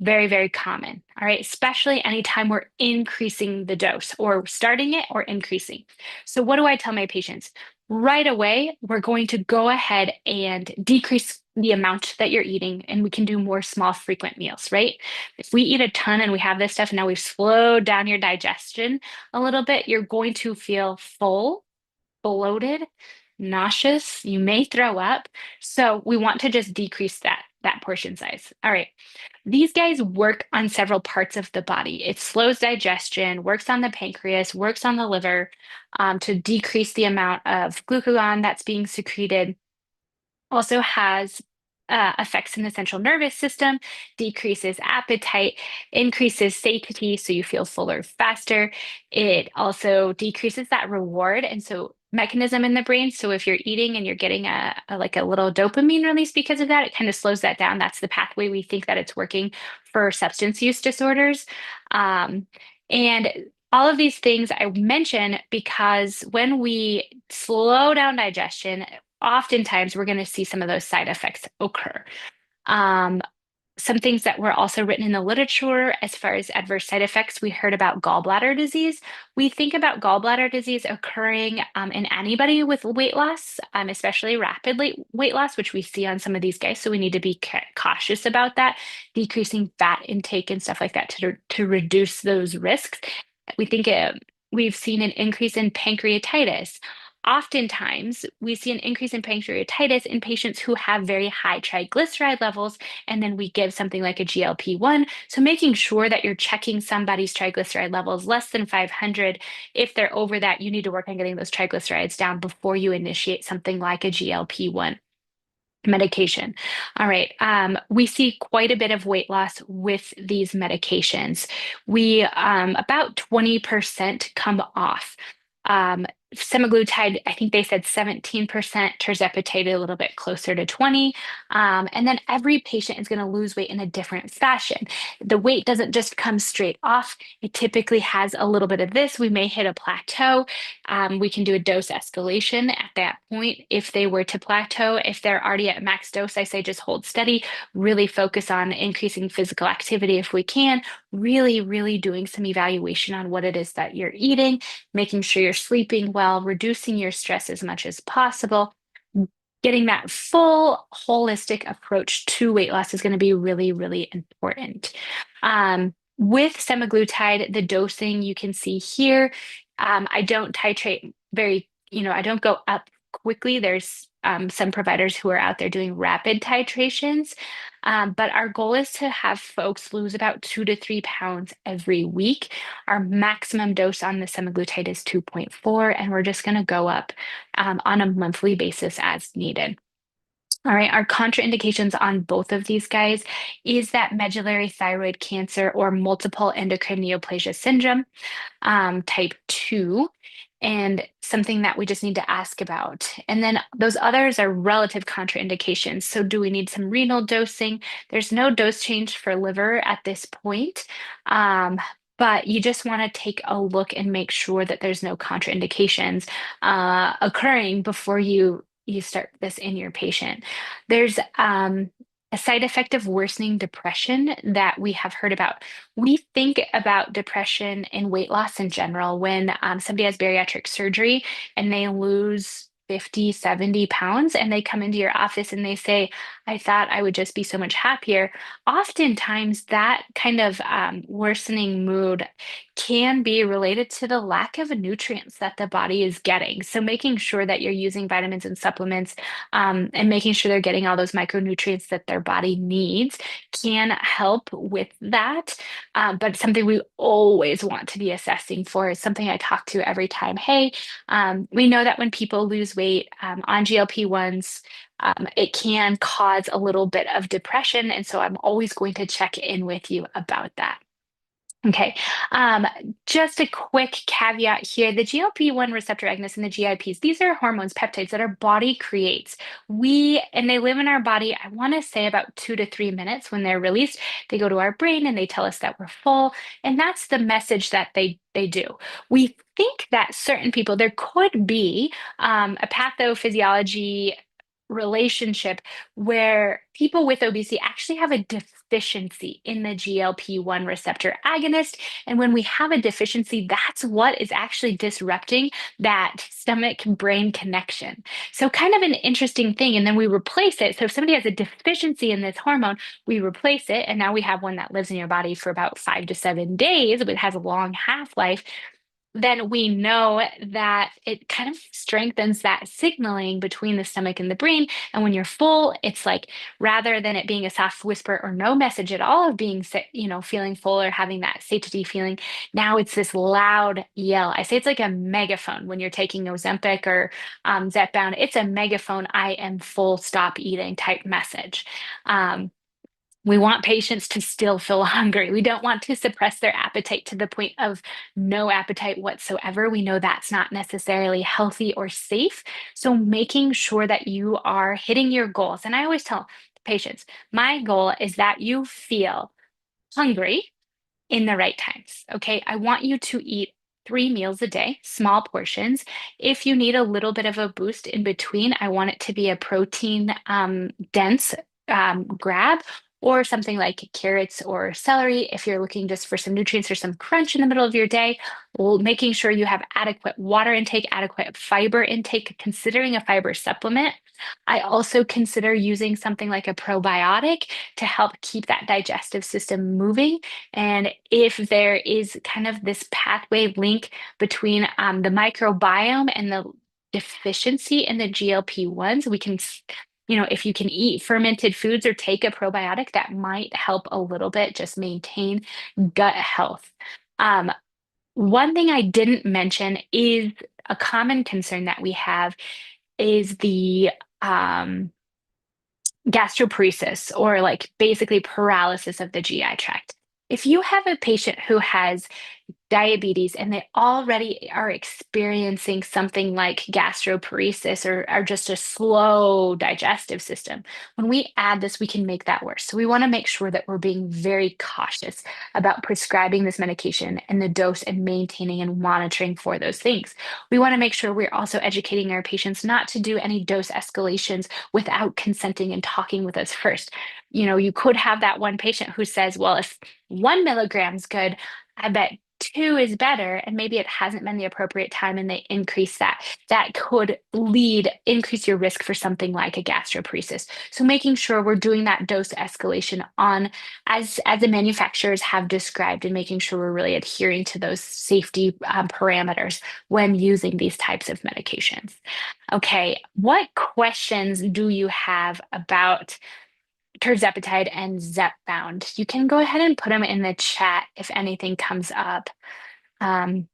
very, very common. All right. Especially anytime we're increasing the dose or starting it or increasing. So, what do I tell my patients? Right away, we're going to go ahead and decrease the amount that you're eating, and we can do more small, frequent meals, right? If we eat a ton and we have this stuff, and now we've slowed down your digestion a little bit, you're going to feel full, bloated, nauseous. You may throw up. So we want to just decrease that portion size. All right. These guys work on several parts of the body. It slows digestion, works on the pancreas, works on the liver to decrease the amount of glucagon that's being secreted. Also has effects in the central nervous system, decreases appetite, increases satiety, so you feel fuller faster. It also decreases that reward, and so mechanism in the brain. So if you're eating and you're getting like a little dopamine release because of that, it kind of slows that down. That's the pathway we think that it's working for substance use disorders. And all of these things I mention because when we slow down digestion, oftentimes we're going to see some of those side effects occur. Um, some things that were also written in the literature as far as adverse side effects, we heard about gallbladder disease. We think about gallbladder disease occurring in anybody with weight loss, especially rapid weight loss, which we see on some of these guys. So we need to be cautious about that, decreasing fat intake and stuff like that to reduce those risks. We think we've seen an increase in pancreatitis. Oftentimes, we see an increase in pancreatitis in patients who have very high triglyceride levels, and then we give something like a GLP-1. So making sure that you're checking somebody's triglyceride levels less than 500. If they're over that, you need to work on getting those triglycerides down before you initiate something like a GLP-1 medication. All right. We see quite a bit of weight loss with these medications. We about 20% come off. Semaglutide, I think they said 17%, tirzepatide a little bit closer to 20. And then every patient is going to lose weight in a different fashion. The weight doesn't just come straight off. It typically has a little bit of this. We may hit a plateau. We can do a dose escalation at that point. If they were to plateau, if they're already at max dose, I say just hold steady, really focus on increasing physical activity if we can, really, really doing some evaluation on what it is that you're eating, making sure you're sleeping well, reducing your stress as much as possible. Getting that full holistic approach to weight loss is going to be really, really important. With semaglutide, the dosing you can see here, I don't titrate I don't go up quickly. There's some providers who are out there doing rapid titrations. But our goal is to have folks lose about 2 to 3 pounds every week. Our maximum dose on the semaglutide is 2.4, and we're just going to go up on a monthly basis as needed. All right, our contraindications on both of these guys is that medullary thyroid cancer or multiple endocrine neoplasia syndrome, type 2, and something that we just need to ask about. And then those others are relative contraindications. So, do we need some renal dosing? There's no dose change for liver at this point. But you just want to take a look and make sure that there's no contraindications occurring before you start this in your patient. There's a side effect of worsening depression that we have heard about. We think about depression and weight loss in general when somebody has bariatric surgery and they lose 50, 70 pounds and they come into your office and they say, I thought I would just be so much happier. Oftentimes, that kind of worsening mood can be related to the lack of nutrients that the body is getting. So, making sure that you're using vitamins and supplements and making sure they're getting all those micronutrients that their body needs can help with that. But something we always want to be assessing for is something I talk to every time. Hey, we know that when people lose weight on GLP-1s, it can cause a little bit of depression. And so I'm always going to check in with you about that. Okay. Um, just a quick caveat here. The GLP-1 receptor agonists and the GIPs, these are hormones, peptides that our body creates. And they live in our body, I want to say about 2 to 3 minutes when they're released. They go to our brain and they tell us that we're full. And that's the message that they do. We think that certain people, there could be a pathophysiology relationship where people with obesity actually have a deficiency in the GLP-1 receptor agonist. And when we have a deficiency, that's what is actually disrupting that stomach brain connection. So, kind of an interesting thing. And then we replace it. So, if somebody has a deficiency in this hormone, we replace it. And now we have one that lives in your body for about 5 to 7 days, but has a long half life. Then we know that it kind of strengthens that signaling between the stomach and the brain. And when you're full, it's like rather than it being a soft whisper or no message at all of being, feeling full or having that satiety feeling, now it's this loud yell. I say it's like a megaphone when you're taking Ozempic or Zepbound. It's a megaphone, I am full, stop eating type message. We want patients to still feel hungry. We don't want to suppress their appetite to the point of no appetite whatsoever. We know that's not necessarily healthy or safe. So, making sure that you are hitting your goals. And I always tell patients, my goal is that you feel hungry in the right times. Okay. I want you to eat 3 meals a day, small portions. If you need a little bit of a boost in between, I want it to be a protein dense grab or something like carrots or celery. If you're looking just for some nutrients or some crunch in the middle of your day, well, making sure you have adequate water intake, adequate fiber intake, considering a fiber supplement. I also consider using something like a probiotic to help keep that digestive system moving. And if there is kind of this pathway link between the microbiome and the deficiency in the GLP-1s, we can, if you can eat fermented foods or take a probiotic, that might help a little bit just maintain gut health. Um, One thing I didn't mention is a common concern that we have is the um, gastroparesis or like basically paralysis of the GI tract. If you have a patient who has diabetes and they already are experiencing something like gastroparesis or just a slow digestive system, when we add this, we can make that worse. So we want to make sure that we're being very cautious about prescribing this medication and the dose and maintaining and monitoring for those things. We want to make sure we're also educating our patients not to do any dose escalations without consenting and talking with us first. You could have that one patient who says, well, if 1 milligram's good, I bet two is better, and maybe it hasn't been the appropriate time and they increase that. That could increase your risk for something like a gastroparesis. So making sure we're doing that dose escalation on as the manufacturers have described and making sure we're really adhering to those safety parameters when using these types of medications. Okay, what questions do you have about tirzepatide and Zepbound. You can go ahead and put them in the chat if anything comes up. Um,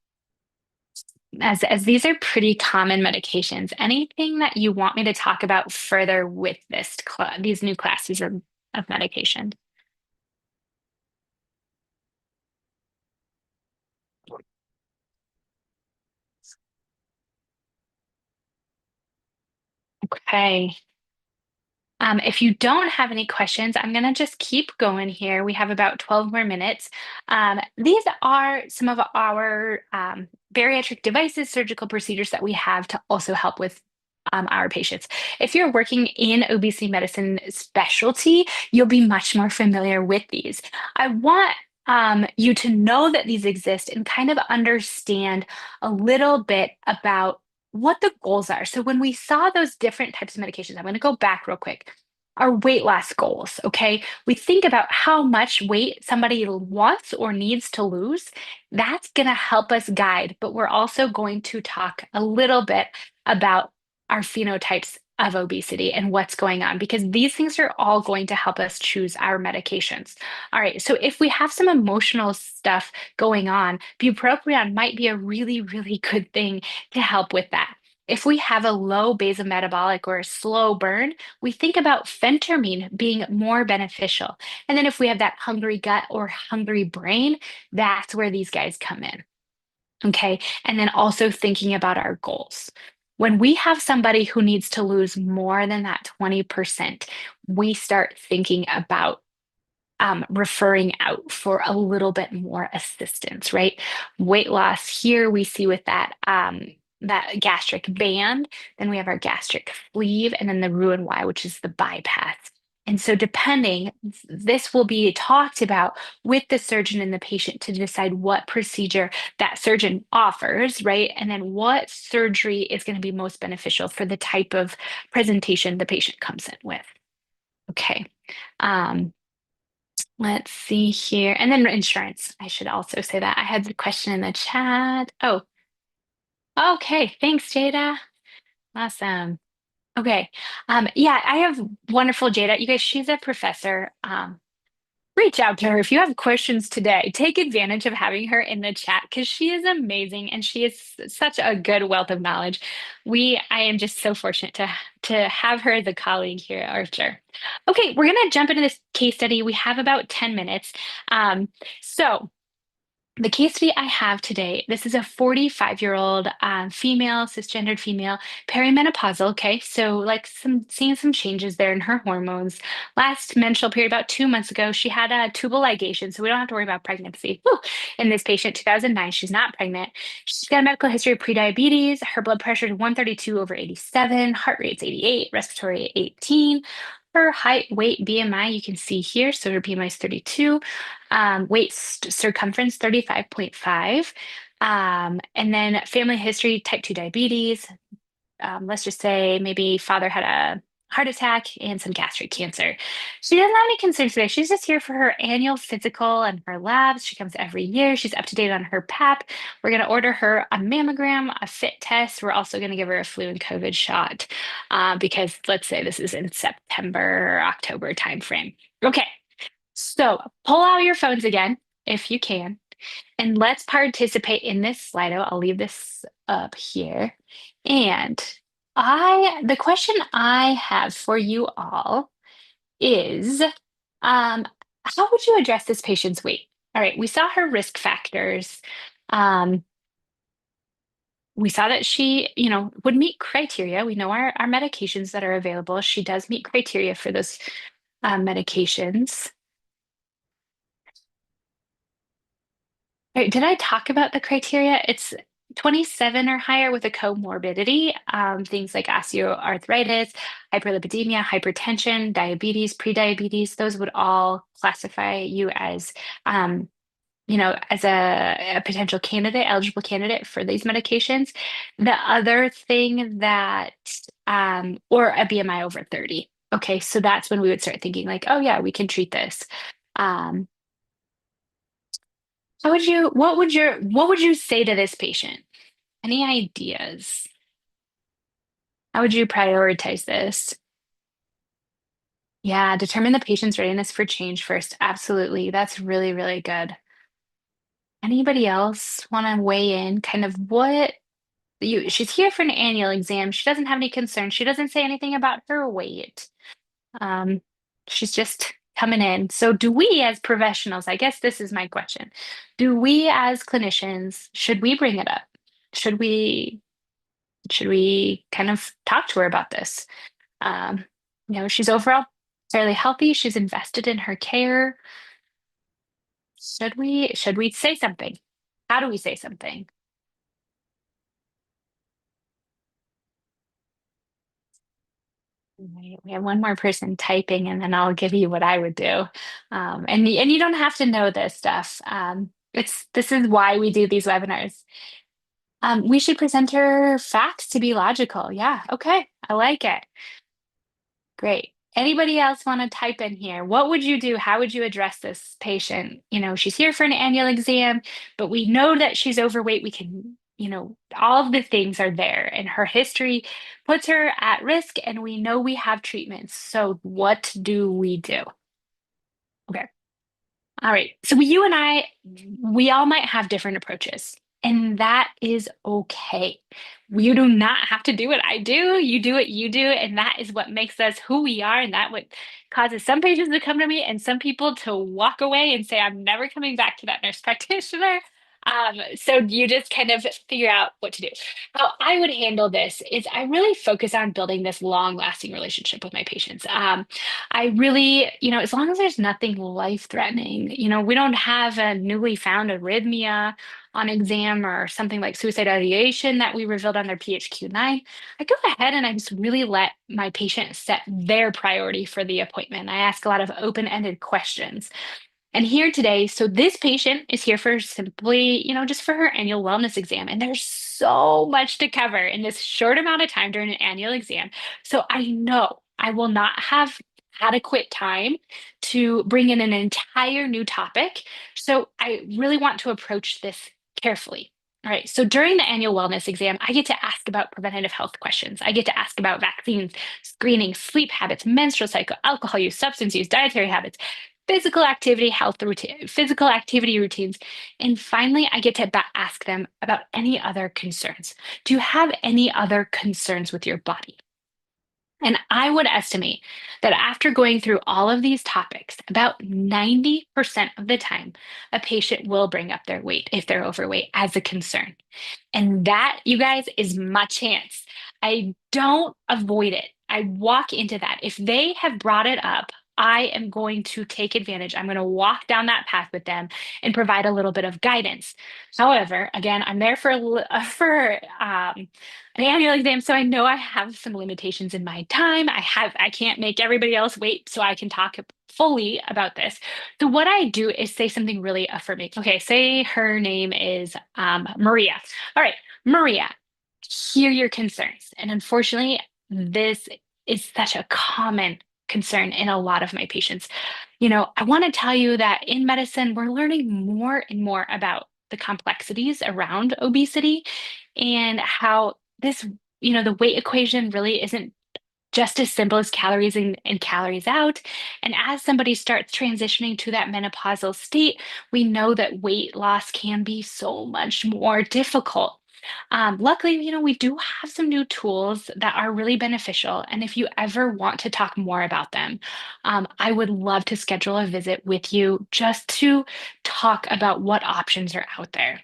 as these are pretty common medications, anything that you want me to talk about further with these new classes of medication? Okay. If you don't have any questions, I'm going to just keep going here. We have about 12 more minutes. These are some of our bariatric devices, surgical procedures that we have to also help with our patients. If you're working in obesity medicine specialty, you'll be much more familiar with these. I want you to know that these exist and kind of understand a little bit about what the goals are. So when we saw those different types of medications, I'm going to go back real quick. Our weight loss goals, okay? We think about how much weight somebody wants or needs to lose. That's going to help us guide, but we're also going to talk a little bit about our phenotypes of obesity and what's going on, because these things are all going to help us choose our medications. All right, so if we have some emotional stuff going on, bupropion might be a really, really good thing to help with that. If we have a low basal metabolic or a slow burn, we think about phentermine being more beneficial. And then if we have that hungry gut or hungry brain, that's where these guys come in. Okay. And then also thinking about our goals. When we have somebody who needs to lose more than that 20%, we start thinking about referring out for a little bit more assistance, right? Weight loss here we see with that gastric band, then we have our gastric sleeve, and then the Roux-en-Y, which is the bypass. And so, depending, this will be talked about with the surgeon and the patient to decide what procedure that surgeon offers, right? And then what surgery is going to be most beneficial for the type of presentation the patient comes in with. Okay. Um, Let's see here. And then insurance. I should also say that. I had the question in the chat. Oh, okay. Thanks, Jada. Awesome. Okay. Yeah, I have wonderful Jada. You guys, she's a professor. Reach out to her if you have questions today. Take advantage of having her in the chat because she is amazing and she is such a good wealth of knowledge. I am just so fortunate to have her as a colleague here at Archer. Okay, we're gonna jump into this case study. We have about 10 minutes. So the case study I have today, this is a 45-year-old female, cisgendered female, perimenopausal. Okay, so like seeing some changes there in her hormones. Last menstrual period about 2 months ago, she had a tubal ligation, so we don't have to worry about pregnancy. Whew. In this patient, 2009, she's not pregnant. She's got a medical history of prediabetes. Her blood pressure is 132 over 87, heart rate's 88, respiratory 18. Her height, weight, BMI, you can see here. So her BMI is 32. Waist circumference 35.5. And then family history, type 2 diabetes. Let's just say maybe father had a heart attack and some gastric cancer. She doesn't have any concerns today. She's just here for her annual physical and her labs. She comes every year. She's up to date on her PAP. We're going to order her a mammogram, a fit test. We're also going to give her a flu and COVID shot because let's say this is in September or October timeframe. Okay. So pull out your phones again, if you can, and let's participate in this Slido. I'll leave this up here. And the question I have for you all is, how would you address this patient's weight? All right, we saw her risk factors. Um, we saw that she, would meet criteria. We know our medications that are available. She does meet criteria for those medications. Right, did I talk about the criteria? It's 27 or higher with a comorbidity, things like osteoarthritis, hyperlipidemia, hypertension, diabetes, prediabetes. Those would all classify you as, as a potential candidate, eligible candidate for these medications. The other thing that, or a BMI over 30. Okay, so that's when we would start thinking like, oh yeah, we can treat this. Um, what would you say to this patient? Any ideas? How would you prioritize this? Yeah, determine the patient's readiness for change first. Absolutely. That's really, really good. Anybody else want to weigh in? Kind of what she's here for an annual exam. She doesn't have any concerns. She doesn't say anything about her weight. Um, she's just coming in. So do we as professionals, I guess this is my question. Do we as clinicians, should we bring it up? Should we should we kind of talk to her about this? Um, she's overall fairly healthy. She's invested in her care. Should we say something? How do we say something? Right. We have one more person typing, and then I'll give you what I would do. And you don't have to know this stuff. This is why we do these webinars. We should present her facts to be logical. Yeah. Okay. I like it. Great. Anybody else want to type in here? What would you do? How would you address this patient? She's here for an annual exam, but we know that she's overweight. We can, all of the things are there, and her history puts her at risk, and we know we have treatments. So what do we do? Okay. All right. So you and we all might have different approaches, and that is okay. You do not have to do what I do. You do what you do, and that is what makes us who we are, and that what causes some patients to come to me and some people to walk away and say, "I'm never coming back to that nurse practitioner." So you just kind of figure out what to do. How I would handle this is I really focus on building this long-lasting relationship with my patients. I really, as long as there's nothing life-threatening, we don't have a newly found arrhythmia on exam or something like suicide ideation that we revealed on their PHQ-9, I go ahead and I just really let my patient set their priority for the appointment. I ask a lot of open-ended questions. And here today, so this patient is here for simply, just for her annual wellness exam. And there's so much to cover in this short amount of time during an annual exam. So I know I will not have adequate time to bring in an entire new topic. So I really want to approach this carefully. All right. So during the annual wellness exam, I get to ask about preventative health questions. I get to ask about vaccines, screening, sleep habits, menstrual cycle, alcohol use, substance use, dietary habits, physical activity routines. And finally, I get to ask them about any other concerns. Do you have any other concerns with your body? And I would estimate that after going through all of these topics, about 90% of the time, a patient will bring up their weight if they're overweight as a concern. And that, you guys, is my chance. I don't avoid it. I walk into that. If they have brought it up, I am going to take advantage. I'm going to walk down that path with them and provide a little bit of guidance. However, again, I'm there for an annual exam, so I know I have some limitations in my time. I can't make everybody else wait so I can talk fully about this. So what I do is say something really affirming. Okay, say her name is Maria. All right, Maria, hear your concerns. And unfortunately, this is such a common concern in a lot of my patients. I want to tell you that in medicine, we're learning more and more about the complexities around obesity and how the weight equation really isn't just as simple as calories in and calories out. And as somebody starts transitioning to that menopausal state, we know that weight loss can be so much more difficult. Luckily, we do have some new tools that are really beneficial. And if you ever want to talk more about them, I would love to schedule a visit with you just to talk about what options are out there.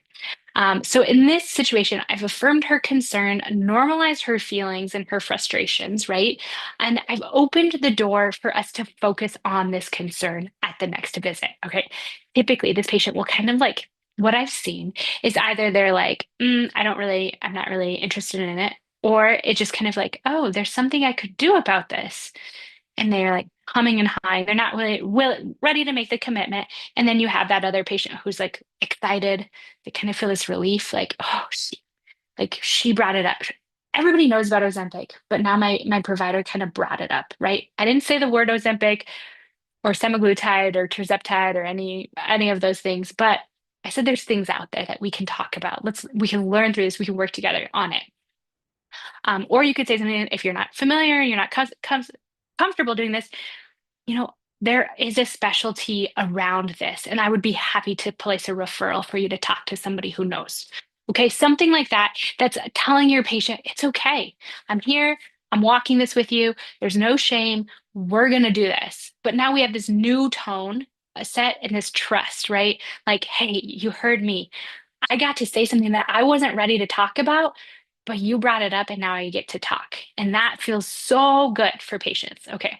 So in this situation, I've affirmed her concern, normalized her feelings and her frustrations, right? And I've opened the door for us to focus on this concern at the next visit. Okay. Typically, this patient will kind of like what I've seen is either they're like, I'm not really interested in it, or it's just kind of like, oh, there's something I could do about this, and they're like humming and hawing. They're not really ready to make the commitment. And then you have that other patient who's like excited. They kind of feel this relief, like, oh, she brought it up. Everybody knows about Ozempic, but now my provider kind of brought it up, right? I didn't say the word Ozempic or semaglutide or tirzepatide or any of those things, but I said there's things out there that we can talk about. We can learn through this. We can work together on it. Or you could say something if you're not familiar, you're not comfortable doing this. you know, there is a specialty around this, and I would be happy to place a referral for you to talk to somebody who knows. Okay, something like that, that's telling your patient, it's okay. I'm here. I'm walking this with you. There's no shame. We're going to do this. But now we have this new tone set and this trust, right? Like, hey, you heard me. I got to say something that I wasn't ready to talk about, but you brought it up and now I get to talk. And that feels so good for patients. Okay.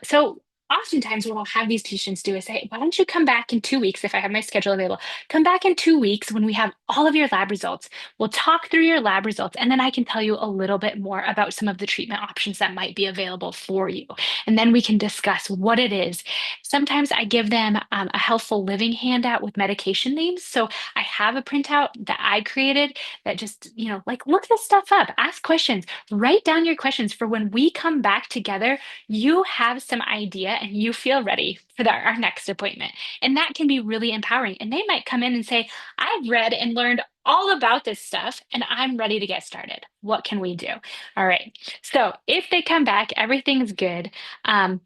So oftentimes what I'll have these patients do is say, why don't you come back in 2 weeks if I have my schedule available? Come back in 2 weeks when we have all of your lab results. We'll talk through your lab results, and then I can tell you a little bit more about some of the treatment options that might be available for you. And then we can discuss what it is. Sometimes I give them a healthful living handout with medication names. So I have a printout that I created that just, like look this stuff up, ask questions, write down your questions for when we come back together, you have some idea and you feel ready for our next appointment. And that can be really empowering. And they might come in and say, I've read and learned all about this stuff and I'm ready to get started. What can we do? All right. So if they come back, everything's good. Um,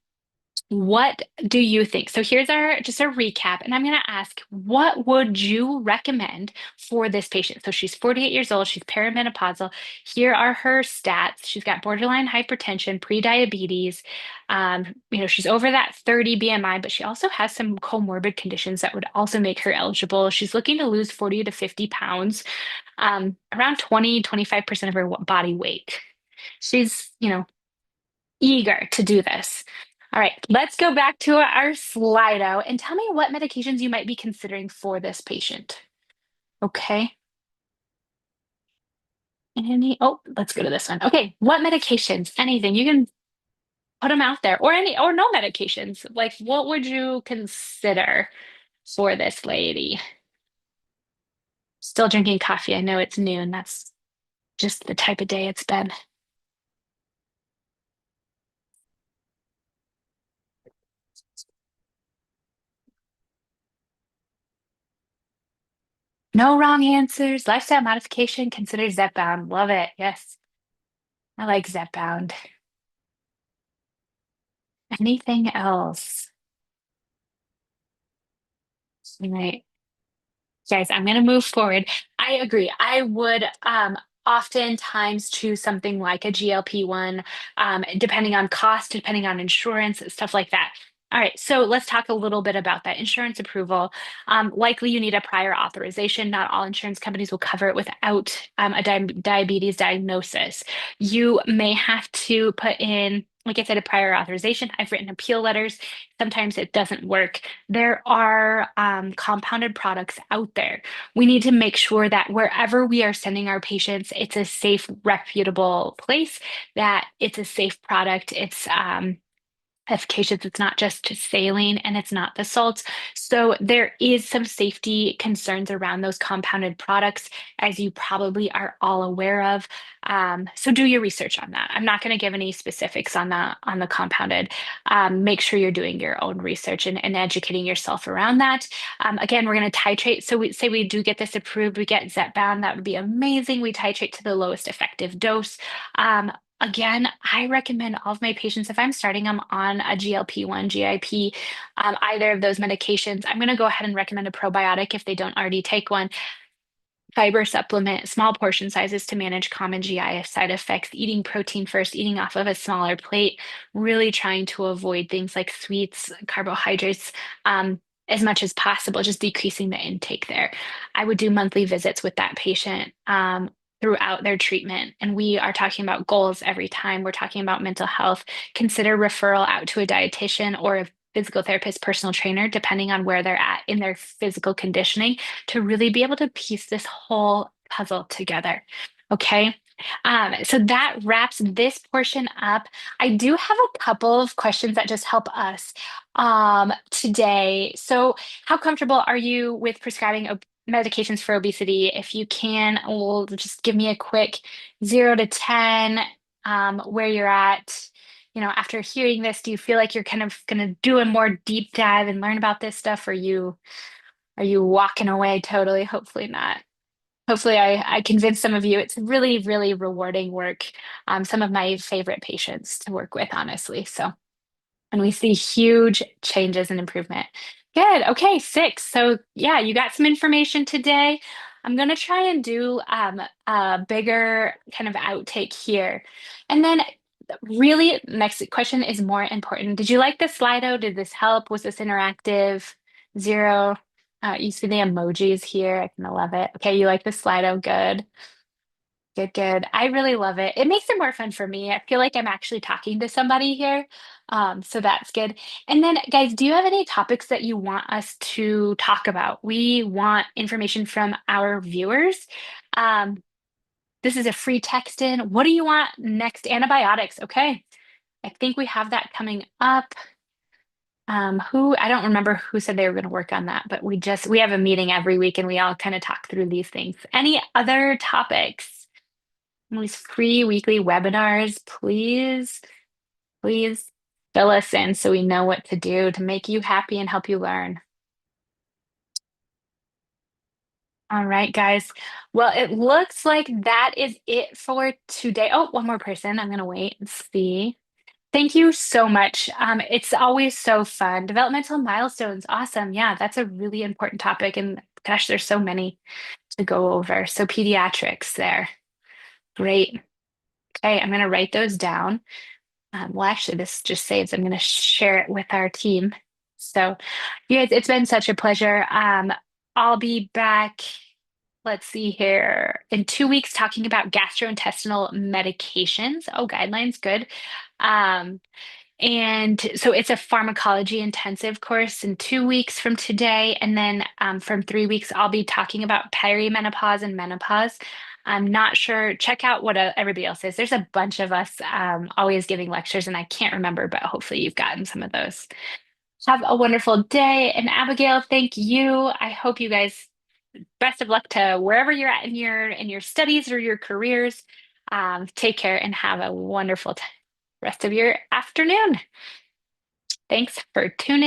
what do you think? So here's our just a recap, and I'm going to ask, what would you recommend for this patient? So she's 48 years old, she's perimenopausal. Here are her stats. She's got borderline hypertension, prediabetes. She's over that 30 BMI, but she also has some comorbid conditions that would also make her eligible. She's looking to lose 40 to 50 pounds, around 25% of her body weight. She's, eager to do this. All right, let's go back to our Slido and tell me what medications you might be considering for this patient. Okay. Let's go to this one. Okay, what medications? Anything. You can put them out there, or no medications. Like, what would you consider for this lady? Still drinking coffee. I know it's noon. That's just the type of day it's been. No wrong answers. Lifestyle modification. Consider Zepbound. Love it. Yes, I like Zepbound. Anything else? All right. Guys, I'm going to move forward. I agree. I would oftentimes choose something like a GLP-1, depending on cost, depending on insurance, stuff like that. All right, so let's talk a little bit about that insurance approval. Likely you need a prior authorization. Not all insurance companies will cover it without a diabetes diagnosis. You may have to put in, like I said, a prior authorization. I've written appeal letters. Sometimes it doesn't work. There are compounded products out there. We need to make sure that wherever we are sending our patients, it's a safe, reputable place, that it's a safe product. It's efficacious. It's not just saline and it's not the salts. So there is some safety concerns around those compounded products, as you probably are all aware of. So do your research on that. I'm not going to give any specifics on the compounded. Make sure you're doing your own research and educating yourself around that. Again, we're going to titrate. So we say we do get this approved, we get Zepbound. That would be amazing. We titrate to the lowest effective dose. Again, I recommend all of my patients, if I'm starting them on a GLP-1, GIP, either of those medications, I'm going to go ahead and recommend a probiotic if they don't already take one. Fiber supplement, small portion sizes to manage common GI side effects, eating protein first, eating off of a smaller plate, really trying to avoid things like sweets, carbohydrates, as much as possible, just decreasing the intake there. I would do monthly visits with that patient throughout their treatment. And we are talking about goals every time. We're talking about mental health. Consider referral out to a dietitian or a physical therapist, personal trainer, depending on where they're at in their physical conditioning, to really be able to piece this whole puzzle together. Okay. So that wraps this portion up. I do have a couple of questions that just help us today. So, how comfortable are you with prescribing medications for obesity? If you can, will just give me a quick 0 to 10, where you're at. After hearing this, do you feel like you're kind of going to do a more deep dive and learn about this stuff? Or are you walking away totally? Hopefully not. Hopefully I convinced some of you. It's really, really rewarding work. Some of my favorite patients to work with, honestly. So, and we see huge changes and improvement. Good. Okay, six. So yeah, you got some information today. I'm gonna try and do a bigger kind of outtake here. And then really next question is more important. Did you like the Slido? Did this help? Was this interactive? Zero. You see the emojis here. I kind of love it. Okay, you like the Slido? Good. Good, good. I really love it. It makes it more fun for me. I feel like I'm actually talking to somebody here. So that's good. And then, guys, do you have any topics that you want us to talk about? We want information from our viewers. Um, this is a free text in. What do you want next? Antibiotics. Okay. I think we have that coming up. I don't remember who said they were going to work on that, but we have a meeting every week and we all kind of talk through these things. Any other topics? These free weekly webinars, please, please fill us in so we know what to do to make you happy and help you learn. All right, guys. Well, it looks like that is it for today. Oh, one more person. I'm gonna wait and see. Thank you so much. It's always so fun. Developmental milestones. Awesome. Yeah, that's a really important topic. And gosh, there's so many to go over. So pediatrics there. Great. Okay, I'm gonna write those down. Well, actually, this just saves. I'm going to share it with our team. So, you guys, it's been such a pleasure. I'll be back. Let's see here in 2 weeks talking about gastrointestinal medications. Oh, guidelines, good. Um, and so it's a pharmacology intensive course in 2 weeks from today. And then from 3 weeks, I'll be talking about perimenopause and menopause. I'm not sure. Check out what everybody else is. There's a bunch of us always giving lectures, and I can't remember, but hopefully you've gotten some of those. Have a wonderful day. And Abigail, thank you. I hope you guys best of luck to wherever you're at in your studies or your careers. Take care and have a wonderful rest of your afternoon. Thanks for tuning